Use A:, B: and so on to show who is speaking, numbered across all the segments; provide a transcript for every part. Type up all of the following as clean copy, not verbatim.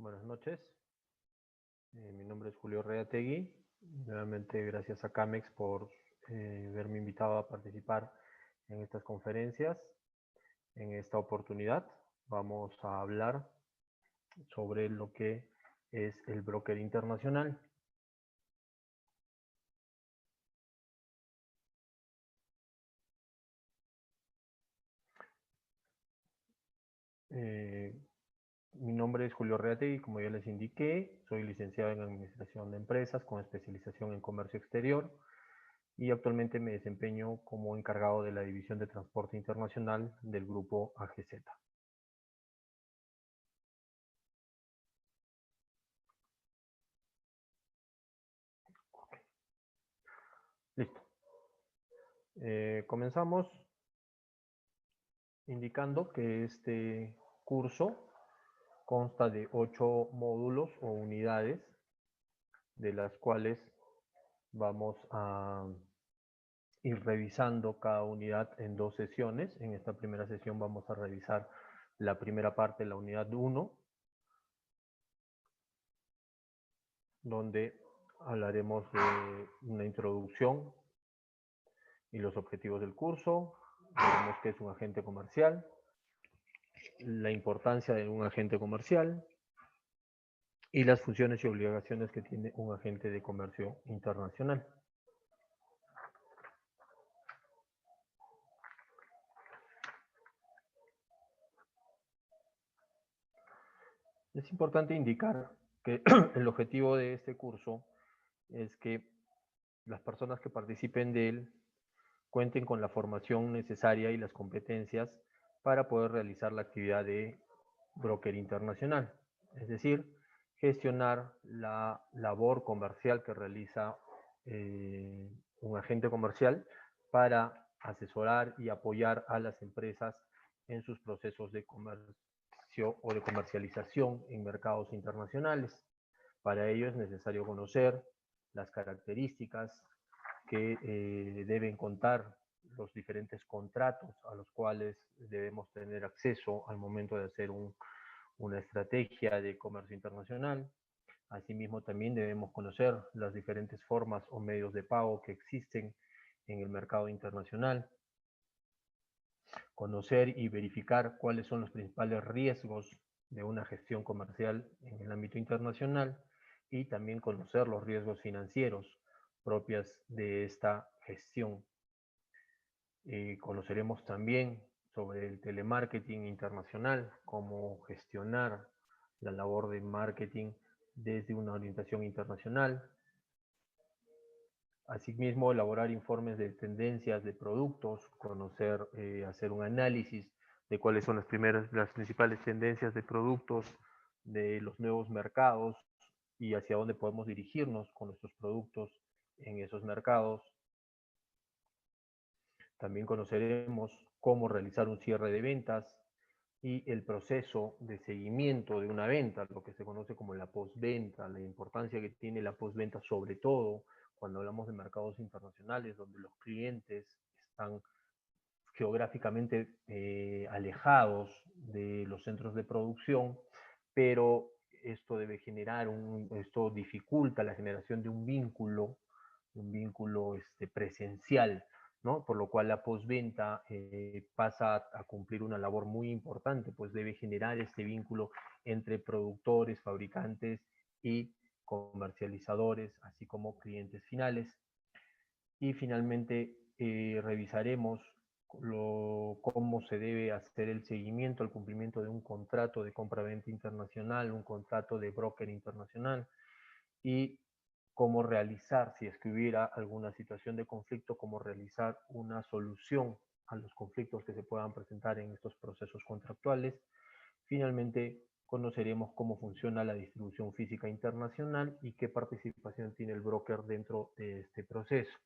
A: Buenas noches. Mi nombre es Julio Reategui. Nuevamente gracias a CAMEX por haberme invitado a participar en estas conferencias. En esta oportunidad vamos a hablar sobre lo que es el broker internacional. Mi nombre es Julio Reategui, como ya les indiqué, soy licenciado en Administración de Empresas con especialización en Comercio Exterior y actualmente me desempeño como encargado de la División de Transporte Internacional del Grupo AGZ. Listo. Comenzamos indicando que este curso consta de 8 módulos o unidades, de las cuales vamos a ir revisando cada unidad en 2 sesiones. En esta primera sesión vamos a revisar la primera parte de la unidad 1, donde hablaremos de una introducción y los objetivos del curso. Veremos qué es un agente comercial, la importancia de un agente comercial y las funciones y obligaciones que tiene un agente de comercio internacional. Es importante indicar que el objetivo de este curso es que las personas que participen de él cuenten con la formación necesaria y las competencias para poder realizar la actividad de broker internacional, es decir, gestionar la labor comercial que realiza un agente comercial para asesorar y apoyar a las empresas en sus procesos de comercio o de comercialización en mercados internacionales. Para ello es necesario conocer las características que deben contar los diferentes contratos a los cuales debemos tener acceso al momento de hacer una estrategia de comercio internacional. Asimismo, también debemos conocer las diferentes formas o medios de pago que existen en el mercado internacional, conocer y verificar cuáles son los principales riesgos de una gestión comercial en el ámbito internacional y también conocer los riesgos financieros propias de esta gestión. Conoceremos también sobre el telemarketing internacional, cómo gestionar la labor de marketing desde una orientación internacional. Asimismo, elaborar informes de tendencias de productos, conocer, hacer un análisis de cuáles son las principales tendencias de productos de los nuevos mercados y hacia dónde podemos dirigirnos con nuestros productos en esos mercados. También conoceremos cómo realizar un cierre de ventas y el proceso de seguimiento de una venta, lo que se conoce como la postventa, la importancia que tiene la postventa, sobre todo cuando hablamos de mercados internacionales, donde los clientes están geográficamente alejados de los centros de producción, pero esto debe generar esto dificulta la generación de un vínculo presencial, ¿no? Por lo cual la postventa pasa a cumplir una labor muy importante, pues debe generar este vínculo entre productores, fabricantes y comercializadores, así como clientes finales. Y finalmente revisaremos cómo se debe hacer el seguimiento al cumplimiento de un contrato de compra-venta internacional, un contrato de broker internacional y cómo realizar, si es que hubiera alguna situación de conflicto, cómo realizar una solución a los conflictos que se puedan presentar en estos procesos contractuales. Finalmente, conoceremos cómo funciona la distribución física internacional y qué participación tiene el broker dentro de este proceso.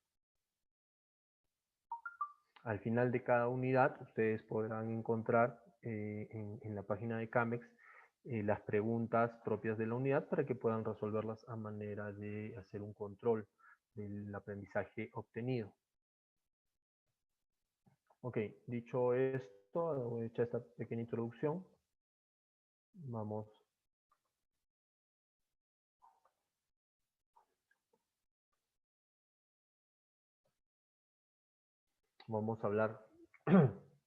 A: Al final de cada unidad, ustedes podrán encontrar en la página de CAMEX las preguntas propias de la unidad para que puedan resolverlas a manera de hacer un control del aprendizaje obtenido. Ok, dicho esto, hecha esta pequeña introducción, vamos vamos a hablar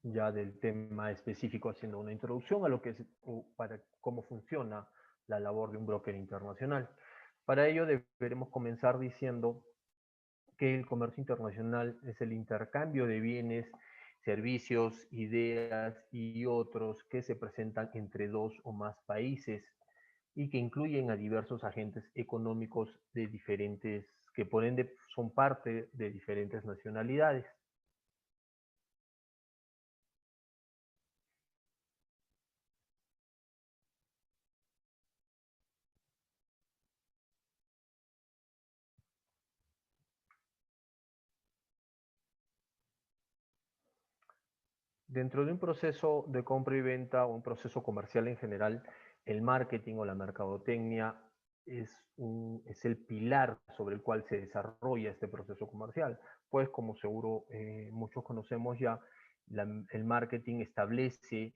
A: ya del tema específico, haciendo una introducción a lo que es, para cómo funciona la labor de un broker internacional. Para ello deberemos comenzar diciendo que el comercio internacional es el intercambio de bienes, servicios, ideas y otros que se presentan entre dos o más países y que incluyen a diversos agentes económicos de diferentes, que por ende son parte de diferentes nacionalidades. Dentro de un proceso de compra y venta o un proceso comercial en general, el marketing o la mercadotecnia es el pilar sobre el cual se desarrolla este proceso comercial. Pues como seguro muchos conocemos ya, el marketing establece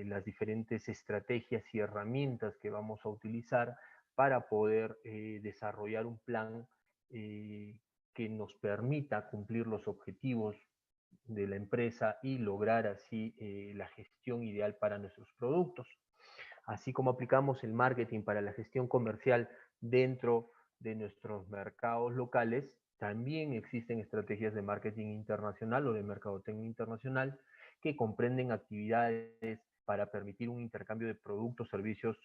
A: las diferentes estrategias y herramientas que vamos a utilizar para poder desarrollar un plan que nos permita cumplir los objetivos de la empresa y lograr así la gestión ideal para nuestros productos. Así como aplicamos el marketing para la gestión comercial dentro de nuestros mercados locales, también existen estrategias de marketing internacional o de mercadotecnia internacional que comprenden actividades para permitir un intercambio de productos, servicios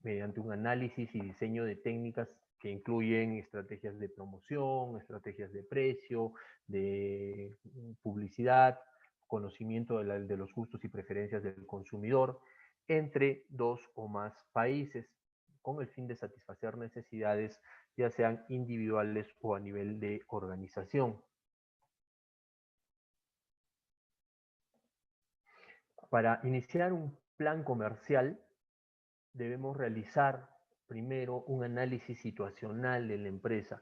A: mediante un análisis y diseño de técnicas que incluyen estrategias de promoción, estrategias de precio, de publicidad, conocimiento de los gustos y preferencias del consumidor, entre dos o más países, con el fin de satisfacer necesidades, ya sean individuales o a nivel de organización. Para iniciar un plan comercial, debemos realizar primero un análisis situacional de la empresa.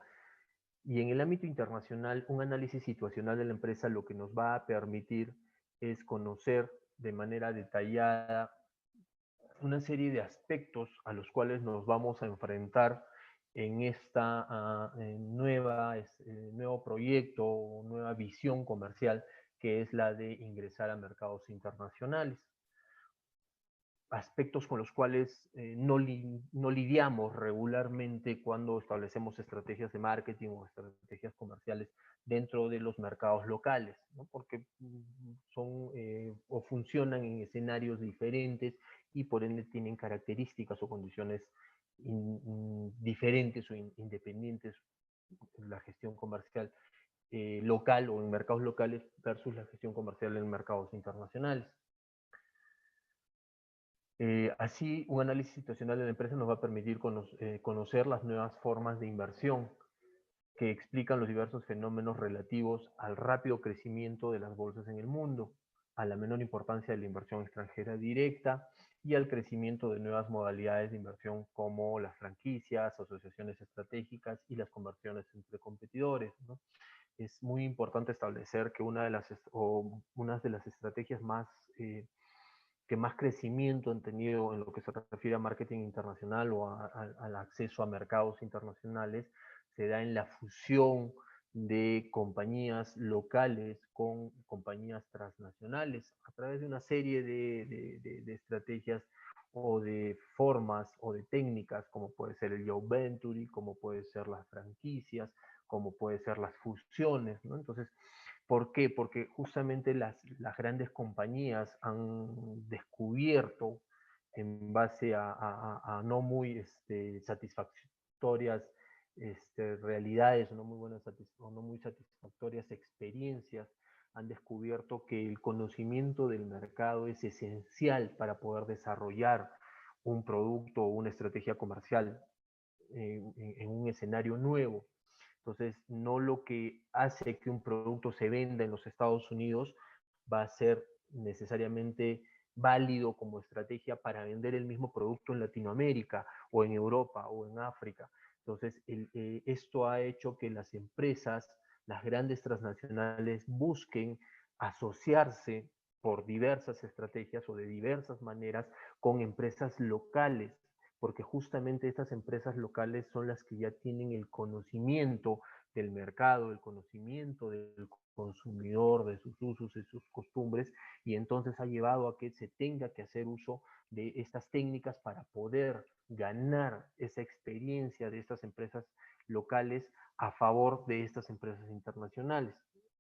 A: Y en el ámbito internacional, un análisis situacional de la empresa lo que nos va a permitir es conocer de manera detallada una serie de aspectos a los cuales nos vamos a enfrentar en esta nuevo proyecto o nueva visión comercial, que es la de ingresar a mercados internacionales. Aspectos con los cuales no lidiamos regularmente cuando establecemos estrategias de marketing o estrategias comerciales dentro de los mercados locales, ¿no? Porque son o funcionan en escenarios diferentes y por ende tienen características o condiciones diferentes o independientes en la gestión comercial local o en mercados locales versus la gestión comercial en mercados internacionales. Así, un análisis situacional de la empresa nos va a permitir conocer las nuevas formas de inversión que explican los diversos fenómenos relativos al rápido crecimiento de las bolsas en el mundo, a la menor importancia de la inversión extranjera directa y al crecimiento de nuevas modalidades de inversión como las franquicias, asociaciones estratégicas y las conversiones entre competidores, ¿no? Es muy importante establecer que una de las estrategias que más crecimiento han tenido en lo que se refiere a marketing internacional o al acceso a mercados internacionales se da en la fusión de compañías locales con compañías transnacionales a través de una serie de estrategias o de formas o de técnicas como puede ser el joint venture, como puede ser las franquicias, como puede ser las fusiones, ¿no? Entonces, ¿por qué? Porque justamente las grandes compañías han descubierto en base a no muy satisfactorias realidades o no muy buenas o no muy satisfactorias experiencias, han descubierto que el conocimiento del mercado es esencial para poder desarrollar un producto o una estrategia comercial en un escenario nuevo. Entonces, no lo que hace que un producto se venda en los Estados Unidos va a ser necesariamente válido como estrategia para vender el mismo producto en Latinoamérica o en Europa o en África. Entonces, esto ha hecho que las empresas, las grandes transnacionales, busquen asociarse por diversas estrategias o de diversas maneras con empresas locales, porque justamente estas empresas locales son las que ya tienen el conocimiento del mercado, del conocimiento del consumidor, de sus usos, de sus costumbres, y entonces ha llevado a que se tenga que hacer uso de estas técnicas para poder ganar esa experiencia de estas empresas locales a favor de estas empresas internacionales.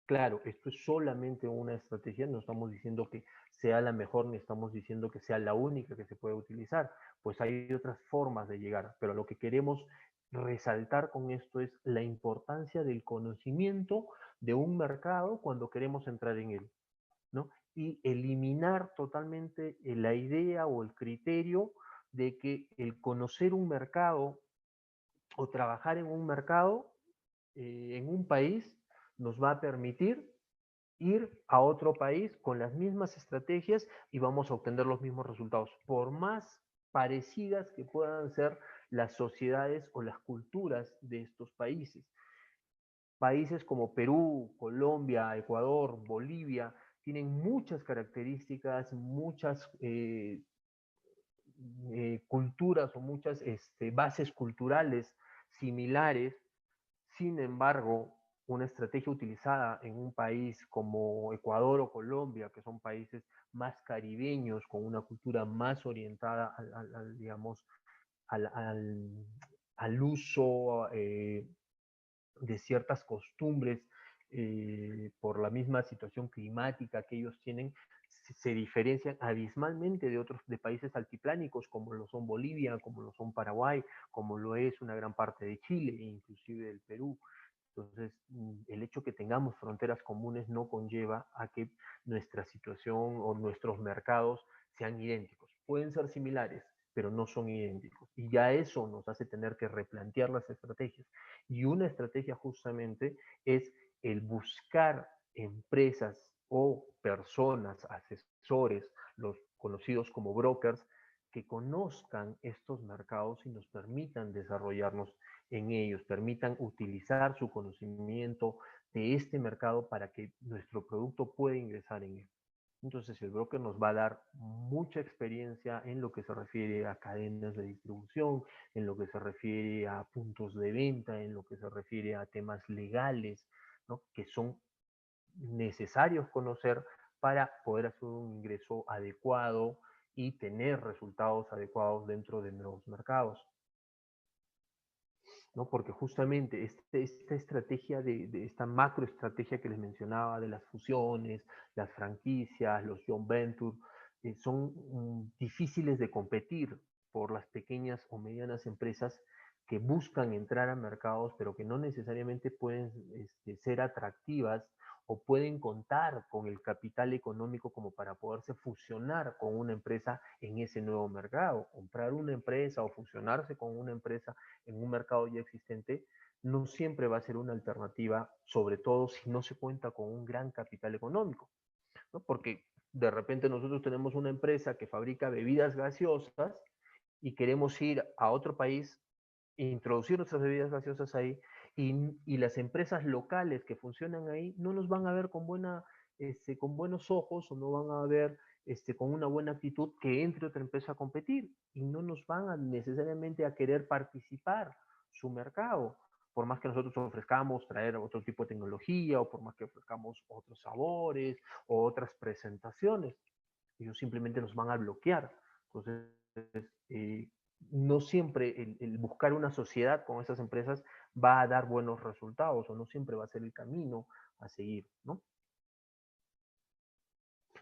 A: Claro, esto es solamente una estrategia, no estamos diciendo que sea la mejor, ni estamos diciendo que sea la única que se puede utilizar, pues hay otras formas de llegar, pero lo que queremos resaltar con esto es la importancia del conocimiento de un mercado cuando queremos entrar en él, ¿no? Y eliminar totalmente la idea o el criterio de que el conocer un mercado o trabajar en un mercado, en un país, nos va a permitir ir a otro país con las mismas estrategias y vamos a obtener los mismos resultados, por más parecidas que puedan ser las sociedades o las culturas de estos países. Países como Perú, Colombia, Ecuador, Bolivia, tienen muchas características, muchas culturas o muchas bases culturales similares. Sin embargo, una estrategia utilizada en un país como Ecuador o Colombia, que son países más caribeños, con una cultura más orientada digamos, al, al uso de ciertas costumbres por la misma situación climática que ellos tienen, se diferencian abismalmente de otros de países altiplánicos como lo son Bolivia, como lo son Paraguay, como lo es una gran parte de Chile e inclusive del Perú. Entonces, el hecho que tengamos fronteras comunes no conlleva a que nuestra situación o nuestros mercados sean idénticos. Pueden ser similares, pero no son idénticos. Y ya eso nos hace tener que replantear las estrategias. Y una estrategia justamente es el buscar empresas o personas, asesores, los conocidos como brokers, que conozcan estos mercados y nos permitan desarrollarnos en ellos, permitan utilizar su conocimiento de este mercado para que nuestro producto pueda ingresar en él. Entonces el broker nos va a dar mucha experiencia en lo que se refiere a cadenas de distribución, en lo que se refiere a puntos de venta, en lo que se refiere a temas legales, ¿no? Que son necesarios conocer para poder hacer un ingreso adecuado y tener resultados adecuados dentro de nuevos mercados. ¿No? Porque justamente esta estrategia de esta macroestrategia que les mencionaba de las fusiones, las franquicias, los joint venture, son difíciles de competir por las pequeñas o medianas empresas que buscan entrar a mercados, pero que no necesariamente pueden ser atractivas o pueden contar con el capital económico como para poderse fusionar con una empresa en ese nuevo mercado. Comprar una empresa o fusionarse con una empresa en un mercado ya existente no siempre va a ser una alternativa, sobre todo si no se cuenta con un gran capital económico, ¿no? Porque de repente nosotros tenemos una empresa que fabrica bebidas gaseosas y queremos ir a otro país e introducir nuestras bebidas gaseosas ahí y las empresas locales que funcionan ahí no nos van a ver con buenos ojos o no van a ver con una buena actitud que entre otra empresa a competir y no nos van a necesariamente a querer participar su mercado, por más que nosotros ofrezcamos traer otro tipo de tecnología o por más que ofrezcamos otros sabores o otras presentaciones, ellos simplemente nos van a bloquear. Entonces, eh, no siempre el buscar una sociedad con esas empresas va a dar buenos resultados o no siempre va a ser el camino a seguir, ¿no?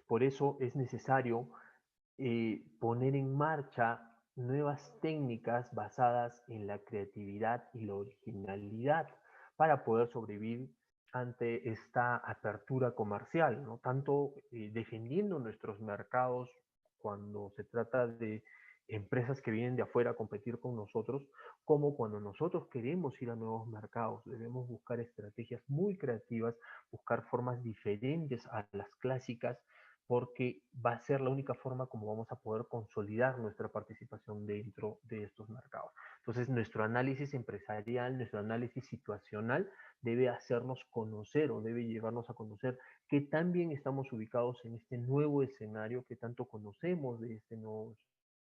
A: Por eso es necesario poner en marcha nuevas técnicas basadas en la creatividad y la originalidad para poder sobrevivir ante esta apertura comercial, ¿no? Tanto defendiendo nuestros mercados cuando se trata de empresas que vienen de afuera a competir con nosotros, como cuando nosotros queremos ir a nuevos mercados. Debemos buscar estrategias muy creativas, buscar formas diferentes a las clásicas porque va a ser la única forma como vamos a poder consolidar nuestra participación dentro de estos mercados. Entonces, nuestro análisis empresarial, nuestro análisis situacional debe hacernos conocer o debe llevarnos a conocer qué tan bien estamos ubicados en este nuevo escenario, qué tanto conocemos de este nuevo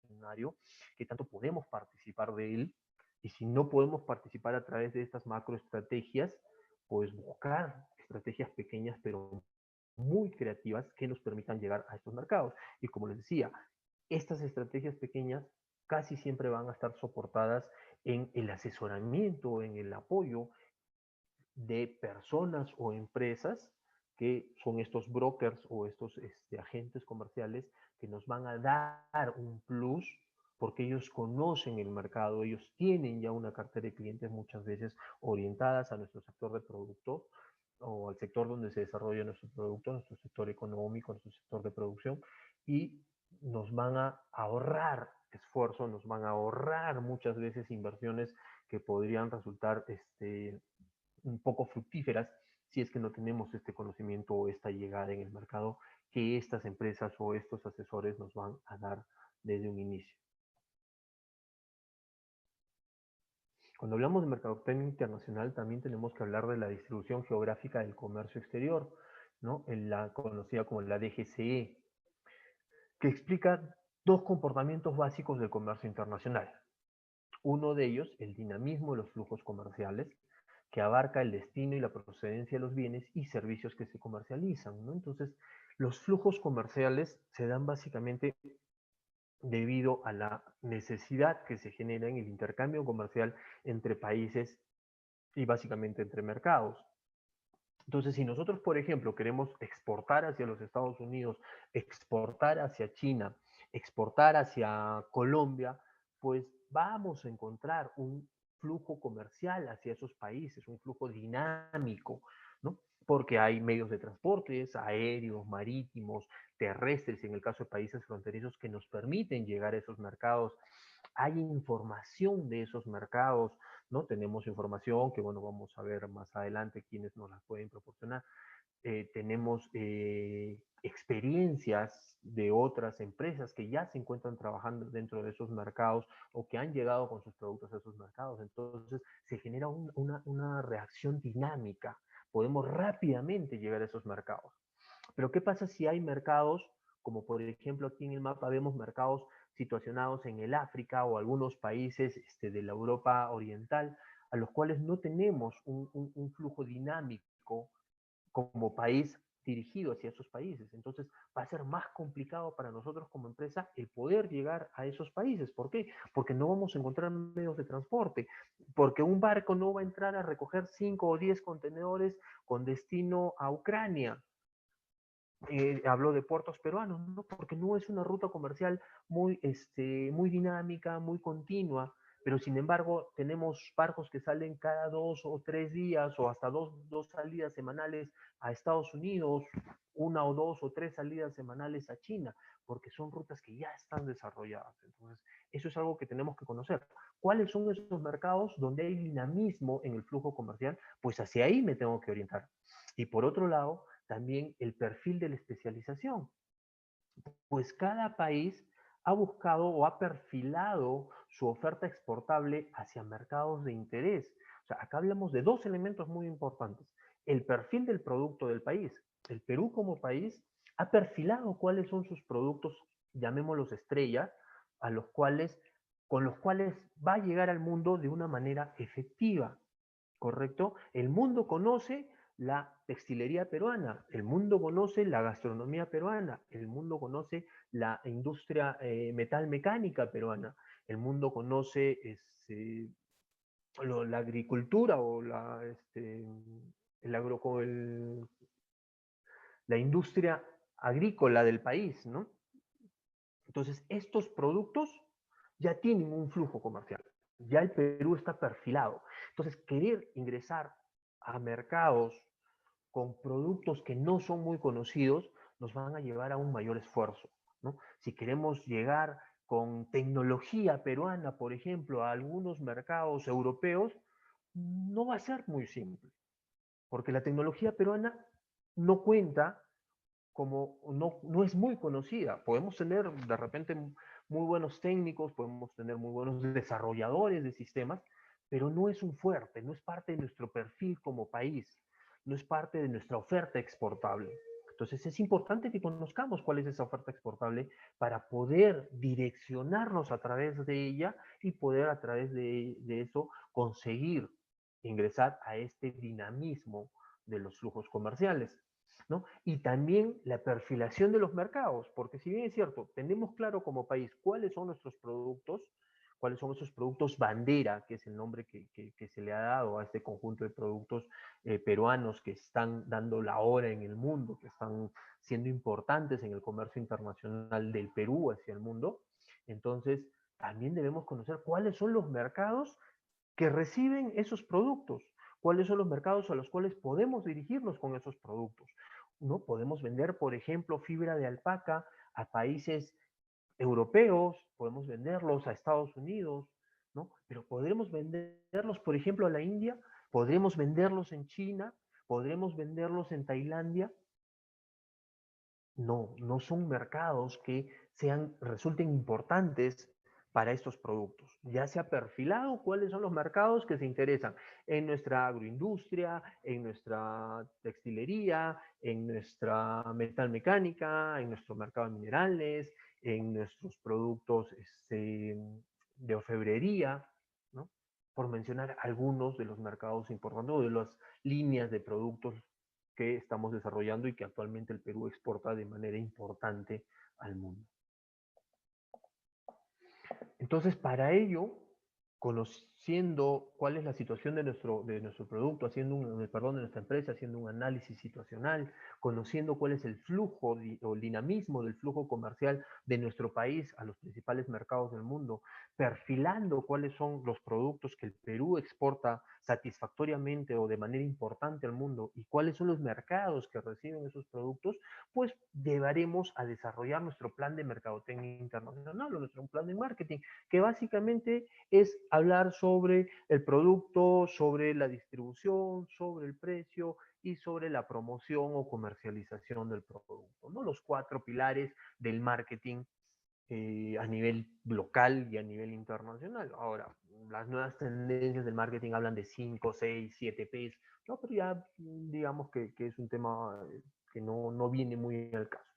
A: escenario, qué tanto podemos participar de él. Y si no podemos participar a través de estas macroestrategias, pues buscar estrategias pequeñas pero muy creativas que nos permitan llegar a estos mercados. Y como les decía, estas estrategias pequeñas casi siempre van a estar soportadas en el asesoramiento, en el apoyo de personas o empresas que son estos brokers o estos agentes comerciales que nos van a dar un plus porque ellos conocen el mercado, ellos tienen ya una cartera de clientes muchas veces orientadas a nuestro sector de producto o al sector donde se desarrolla nuestro producto, nuestro sector económico, nuestro sector de producción, y nos van a ahorrar esfuerzo, nos van a ahorrar muchas veces inversiones que podrían resultar un poco fructíferas si es que no tenemos este conocimiento o esta llegada en el mercado que estas empresas o estos asesores nos van a dar desde un inicio. Cuando hablamos de mercadotecnia internacional, también tenemos que hablar de la distribución geográfica del comercio exterior, ¿no? En la conocida como la DGCE, que explica dos comportamientos básicos del comercio internacional. Uno de ellos, el dinamismo de los flujos comerciales, que abarca el destino y la procedencia de los bienes y servicios que se comercializan, ¿no? Entonces, los flujos comerciales se dan básicamente debido a la necesidad que se genera en el intercambio comercial entre países y básicamente entre mercados. Entonces, si nosotros, por ejemplo, queremos exportar hacia los Estados Unidos, exportar hacia China, exportar hacia Colombia, pues vamos a encontrar un flujo comercial hacia esos países, un flujo dinámico, ¿no? Porque hay medios de transportes, aéreos, marítimos, terrestres, en el caso de países fronterizos, que nos permiten llegar a esos mercados. Hay información de esos mercados, ¿no? Tenemos información que, bueno, vamos a ver más adelante quiénes nos las pueden proporcionar. Tenemos experiencias de otras empresas que ya se encuentran trabajando dentro de esos mercados o que han llegado con sus productos a esos mercados. Entonces, se genera una reacción dinámica. Podemos rápidamente llegar a esos mercados. Pero ¿qué pasa si hay mercados, como por ejemplo aquí en el mapa vemos mercados situacionados en el África o algunos países de la Europa Oriental, a los cuales no tenemos un flujo dinámico como país dirigido hacia esos países? Entonces va a ser más complicado para nosotros como empresa el poder llegar a esos países. ¿Por qué? Porque no vamos a encontrar medios de transporte, porque un barco no va a entrar a recoger 5 o 10 contenedores con destino a Ucrania. Hablo de puertos peruanos, ¿no? Porque no es una ruta comercial muy dinámica, muy continua, pero sin embargo tenemos barcos que salen cada 2 o 3 días o hasta dos salidas semanales a Estados Unidos, 1 o 2 o 3 salidas semanales a China, porque son rutas que ya están desarrolladas. Entonces, eso es algo que tenemos que conocer. ¿Cuáles son esos mercados donde hay dinamismo en el flujo comercial? Pues hacia ahí me tengo que orientar. Y por otro lado, también el perfil de la especialización, pues cada país ha buscado o ha perfilado su oferta exportable hacia mercados de interés. O sea, acá hablamos de dos elementos muy importantes. El perfil del producto del país. El Perú como país ha perfilado cuáles son sus productos, llamémoslos estrellas, a los cuales, con los cuales va a llegar al mundo de una manera efectiva. ¿Correcto? El mundo conoce la textilería peruana, el mundo conoce la gastronomía peruana, el mundo conoce la industria metal mecánica peruana, el mundo conoce la agricultura o el agro, la industria agrícola del país, ¿no? Entonces, estos productos ya tienen un flujo comercial, ya el Perú está perfilado. Entonces, querer ingresar a mercados con productos que no son muy conocidos nos van a llevar a un mayor esfuerzo, ¿no? Si queremos llegar con tecnología peruana, por ejemplo, a algunos mercados europeos, no va a ser muy simple, porque la tecnología peruana no cuenta como no es muy conocida. Podemos tener de repente muy buenos técnicos, podemos tener muy buenos desarrolladores de sistemas, pero no es un fuerte, no es parte de nuestro perfil como país, no es parte de nuestra oferta exportable. Entonces es importante que conozcamos cuál es esa oferta exportable para poder direccionarnos a través de ella y poder a través de eso conseguir ingresar a este dinamismo de los flujos comerciales, ¿no? Y también la perfilación de los mercados, porque si bien es cierto, tenemos claro como país cuáles son nuestros productos, cuáles son esos productos bandera, que es el nombre que se le ha dado a este conjunto de productos peruanos que están dando la hora en el mundo, que están siendo importantes en el comercio internacional del Perú hacia el mundo. Entonces, también debemos conocer cuáles son los mercados que reciben esos productos, cuáles son los mercados a los cuales podemos dirigirnos con esos productos. ¿No? Podemos vender, por ejemplo, fibra de alpaca a países europeos, podemos venderlos a Estados Unidos, ¿no? Pero podremos venderlos, por ejemplo, a la India, podremos venderlos en China, podremos venderlos en Tailandia. No, no son mercados que resulten importantes para estos productos. Ya se ha perfilado cuáles son los mercados que se interesan en nuestra agroindustria, en nuestra textilería, en nuestra metalmecánica, en nuestro mercado de minerales, en nuestros productos de orfebrería, ¿no? Por mencionar algunos de los mercados importantes o de las líneas de productos que estamos desarrollando y que actualmente el Perú exporta de manera importante al mundo. Entonces, para ello, conociendo cuál es la situación de nuestro producto, de nuestra empresa, haciendo un análisis situacional, conociendo cuál es el flujo o el dinamismo del flujo comercial de nuestro país a los principales mercados del mundo, perfilando cuáles son los productos que el Perú exporta satisfactoriamente o de manera importante al mundo y cuáles son los mercados que reciben esos productos, pues llevaremos a desarrollar nuestro plan de mercadotecnia internacional o nuestro plan de marketing, que básicamente es hablar sobre el producto, sobre la distribución, sobre el precio y sobre la promoción o comercialización del producto, ¿no? Los 4 pilares del marketing a nivel local y a nivel internacional. Ahora, las nuevas tendencias del marketing hablan de 5, 6, 7 P's, ¿no? Pero ya digamos que es un tema que no viene muy al caso.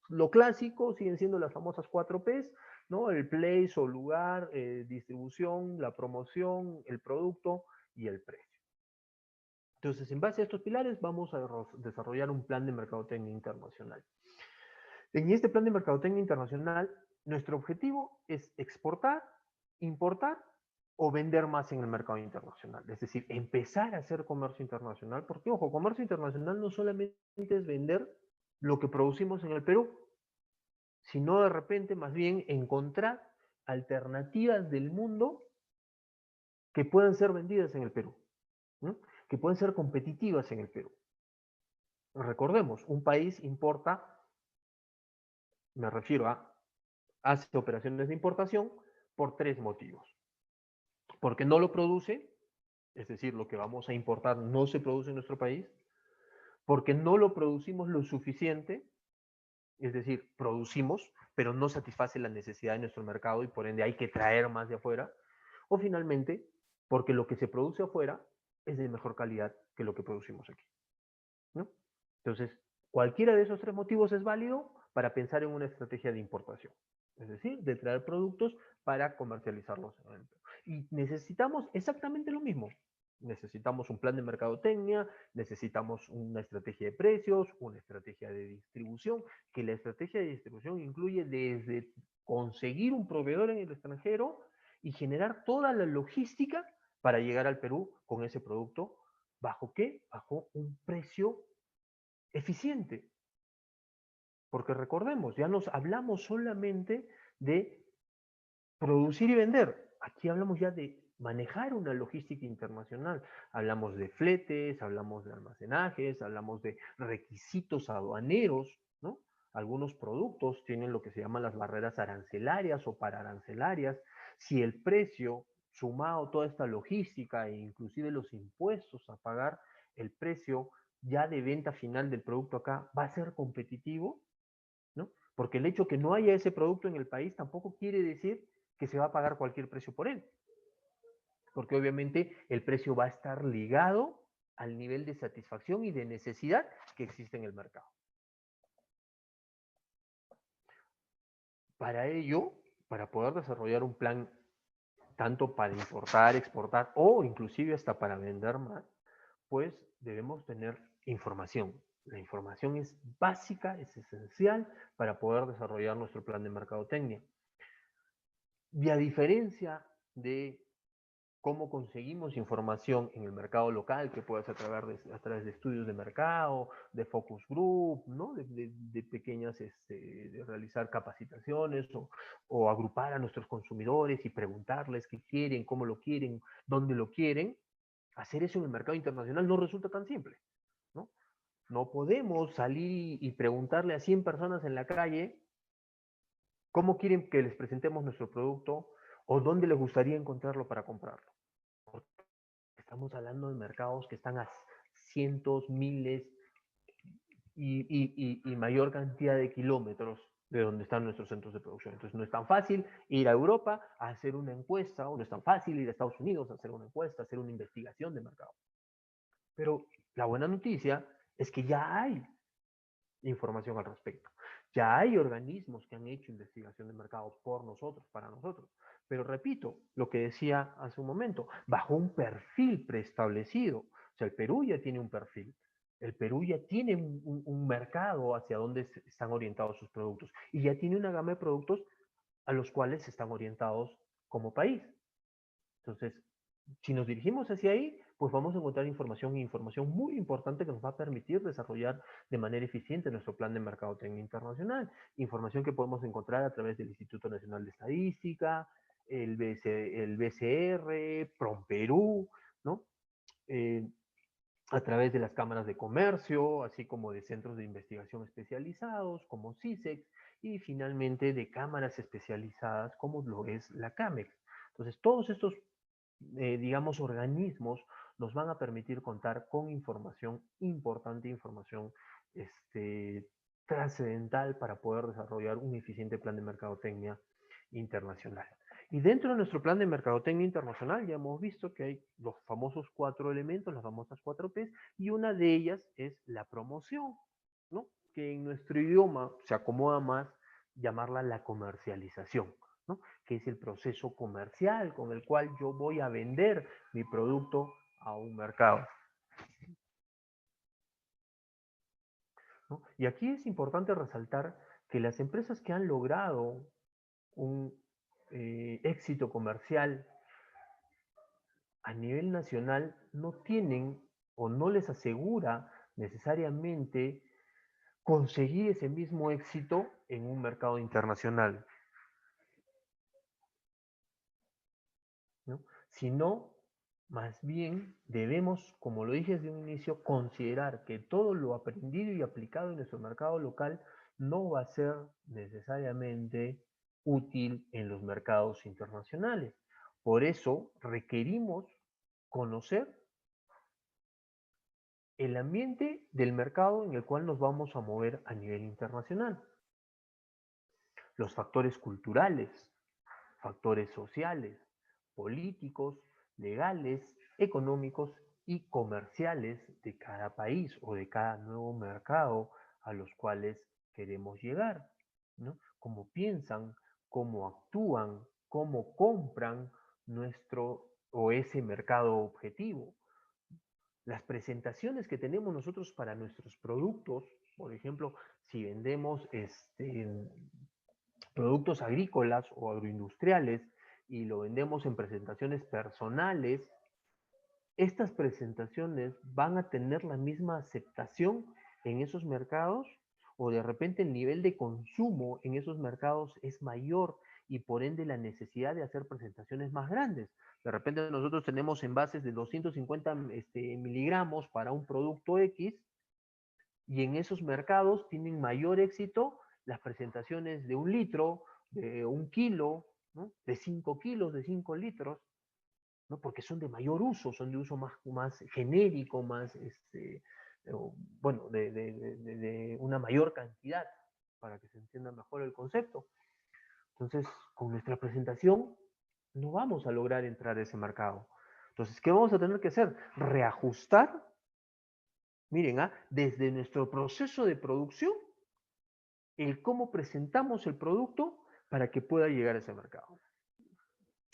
A: Lo clásico siguen siendo las famosas 4 P's, ¿no? El place o lugar, distribución, la promoción, el producto y el precio. Entonces, en base a estos pilares, vamos a desarrollar un plan de mercadotecnia internacional. En este plan de mercadotecnia internacional, nuestro objetivo es exportar, importar o vender más en el mercado internacional. Es decir, empezar a hacer comercio internacional, porque, ojo, comercio internacional no solamente es vender lo que producimos en el Perú, sino de repente más bien encontrar alternativas del mundo que puedan ser vendidas en el Perú, ¿no? Que pueden ser competitivas en el Perú. Recordemos, un país importa, me refiero a, hace operaciones de importación por 3 motivos. Porque no lo produce, es decir, lo que vamos a importar no se produce en nuestro país, porque no lo producimos lo suficiente, es decir, producimos, pero no satisface la necesidad de nuestro mercado y por ende hay que traer más de afuera, o finalmente, porque lo que se produce afuera es de mejor calidad que lo que producimos aquí, ¿no? Entonces, cualquiera de esos 3 motivos es válido para pensar en una estrategia de importación, es decir, de traer productos para comercializarlos en el Perú. Y necesitamos exactamente lo mismo. Necesitamos un plan de mercadotecnia, necesitamos una estrategia de precios, una estrategia de distribución, que la estrategia de distribución incluye desde conseguir un proveedor en el extranjero y generar toda la logística para llegar al Perú con ese producto. ¿Bajo qué? Bajo un precio eficiente. Porque recordemos, ya nos hablamos solamente de producir y vender. Aquí hablamos ya de manejar una logística internacional. Hablamos de fletes, hablamos de almacenajes, hablamos de requisitos aduaneros, ¿no? Algunos productos tienen lo que se llaman las barreras arancelarias o pararancelarias. Si el precio, sumado toda esta logística e inclusive los impuestos a pagar, el precio ya de venta final del producto acá va a ser competitivo, ¿no? Porque el hecho que no haya ese producto en el país tampoco quiere decir que se va a pagar cualquier precio por él, porque obviamente el precio va a estar ligado al nivel de satisfacción y de necesidad que existe en el mercado. Para ello, para poder desarrollar un plan tanto para importar, exportar o inclusive hasta para vender más, pues debemos tener información. La información es básica, es esencial para poder desarrollar nuestro plan de mercadotecnia. Y a diferencia de cómo conseguimos información en el mercado local, que puede ser a través de estudios de mercado, de focus group, ¿no? de pequeñas, de realizar capacitaciones o agrupar a nuestros consumidores y preguntarles qué quieren, cómo lo quieren, dónde lo quieren. Hacer eso en el mercado internacional no resulta tan simple, ¿no? No podemos salir y preguntarle a 100 personas en la calle cómo quieren que les presentemos nuestro producto o dónde les gustaría encontrarlo para comprarlo. Porque estamos hablando de mercados que están a cientos, miles y mayor cantidad de kilómetros de donde están nuestros centros de producción. Entonces no es tan fácil ir a Europa a hacer una encuesta, o no es tan fácil ir a Estados Unidos a hacer una encuesta, a hacer una investigación de mercado. Pero la buena noticia es que ya hay información al respecto. Ya hay organismos que han hecho investigación de mercado por nosotros, para nosotros. Pero repito, lo que decía hace un momento, bajo un perfil preestablecido. O sea, el Perú ya tiene un perfil. El Perú ya tiene un mercado hacia donde están orientados sus productos. Y ya tiene una gama de productos a los cuales están orientados como país. Entonces, si nos dirigimos hacia ahí, pues vamos a encontrar información muy importante que nos va a permitir desarrollar de manera eficiente nuestro plan de mercadotecnia internacional. Información que podemos encontrar a través del Instituto Nacional de Estadística, el BCR, PROMPERÚ, ¿no? A través de las cámaras de comercio, así como de centros de investigación especializados como CISEX, y finalmente de cámaras especializadas como lo es la CAMEX. Entonces, todos estos digamos, organismos nos van a permitir contar con información importante, información trascendental para poder desarrollar un eficiente plan de mercadotecnia internacional. Y dentro de nuestro plan de mercadotecnia internacional ya hemos visto que hay los famosos 4 elementos, las famosas 4 P's, y una de ellas es la promoción, ¿no? Que en nuestro idioma se acomoda más llamarla la comercialización, ¿no? Que es el proceso comercial con el cual yo voy a vender mi producto a un mercado, ¿no? Y aquí es importante resaltar que las empresas que han logrado un éxito comercial a nivel nacional no tienen o no les asegura necesariamente conseguir ese mismo éxito en un mercado internacional, ¿no? Sino, más bien, debemos, como lo dije desde un inicio, considerar que todo lo aprendido y aplicado en nuestro mercado local no va a ser necesariamente útil en los mercados internacionales. Por eso requerimos conocer el ambiente del mercado en el cual nos vamos a mover a nivel internacional. Los factores culturales, factores sociales, políticos, legales, económicos y comerciales de cada país o de cada nuevo mercado a los cuales queremos llegar, ¿no? Cómo piensan, cómo actúan, cómo compran nuestro o ese mercado objetivo. Las presentaciones que tenemos nosotros para nuestros productos, por ejemplo, si vendemos productos agrícolas o agroindustriales y lo vendemos en presentaciones personales, estas presentaciones van a tener la misma aceptación en esos mercados o de repente el nivel de consumo en esos mercados es mayor y por ende la necesidad de hacer presentaciones más grandes. De repente nosotros tenemos envases de 250 miligramos para un producto X y en esos mercados tienen mayor éxito las presentaciones de 1 litro, de 1 kilo, ¿no? De 5 kilos, de 5 litros, ¿no? Porque son de mayor uso, son de uso más genérico, más, bueno, de una mayor cantidad, para que se entienda mejor el concepto. Entonces, con nuestra presentación no vamos a lograr entrar a ese mercado. Entonces, ¿qué vamos a tener que hacer? Reajustar, miren, desde nuestro proceso de producción, el cómo presentamos el producto para que pueda llegar a ese mercado.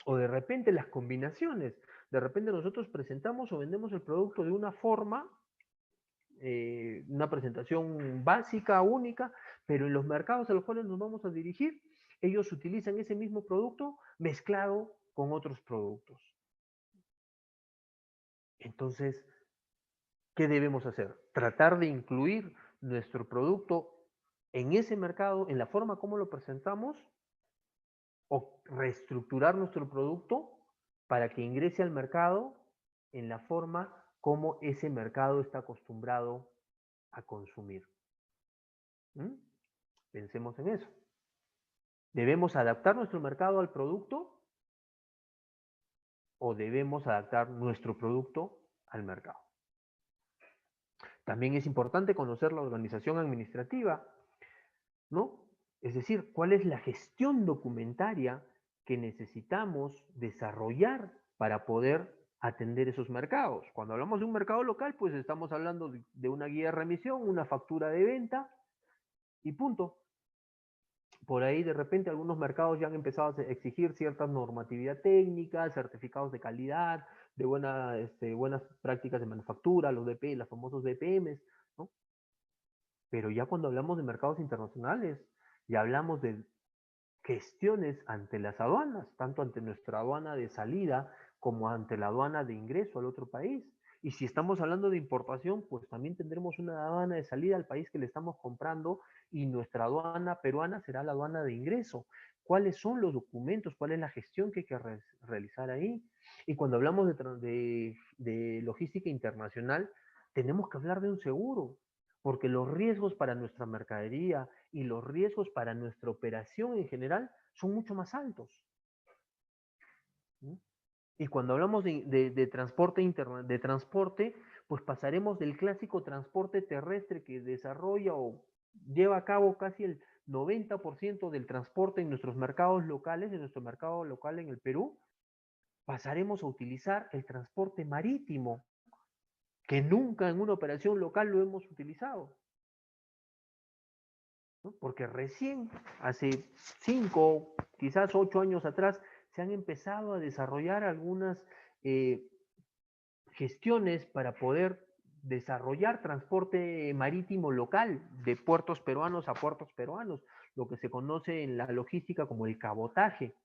A: O de repente las combinaciones. De repente nosotros presentamos o vendemos el producto de una forma, una presentación básica, única, pero en los mercados a los cuales nos vamos a dirigir, ellos utilizan ese mismo producto mezclado con otros productos. Entonces, ¿qué debemos hacer? Tratar de incluir nuestro producto en ese mercado, en la forma como lo presentamos, o reestructurar nuestro producto para que ingrese al mercado en la forma como ese mercado está acostumbrado a consumir. ¿Mm? Pensemos en eso. ¿Debemos adaptar nuestro mercado al producto o debemos adaptar nuestro producto al mercado? También es importante conocer la organización administrativa, ¿no? Es decir, cuál es la gestión documentaria que necesitamos desarrollar para poder atender esos mercados. Cuando hablamos de un mercado local, pues estamos hablando de una guía de remisión, una factura de venta y punto. Por ahí de repente algunos mercados ya han empezado a exigir cierta normatividad técnica, certificados de calidad, de buenas prácticas de manufactura, los DP, los famosos DPMs, ¿no? Pero ya cuando hablamos de mercados internacionales, ya hablamos de gestiones ante las aduanas, tanto ante nuestra aduana de salida como ante la aduana de ingreso al otro país. Y si estamos hablando de importación, pues también tendremos una aduana de salida al país que le estamos comprando y nuestra aduana peruana será la aduana de ingreso. ¿Cuáles son los documentos? ¿Cuál es la gestión que hay que realizar ahí? Y cuando hablamos de logística internacional, tenemos que hablar de un seguro, porque los riesgos para nuestra mercadería y los riesgos para nuestra operación en general son mucho más altos. ¿Sí? Y cuando hablamos de transporte interno, de transporte, pues pasaremos del clásico transporte terrestre que desarrolla o lleva a cabo casi el 90% del transporte en nuestros mercados locales, en nuestro mercado local en el Perú, pasaremos a utilizar el transporte marítimo, que nunca en una operación local lo hemos utilizado. ¿No? Porque recién, hace 5, quizás 8 años atrás, se han empezado a desarrollar algunas gestiones para poder desarrollar transporte marítimo local de puertos peruanos a puertos peruanos, lo que se conoce en la logística como el cabotaje.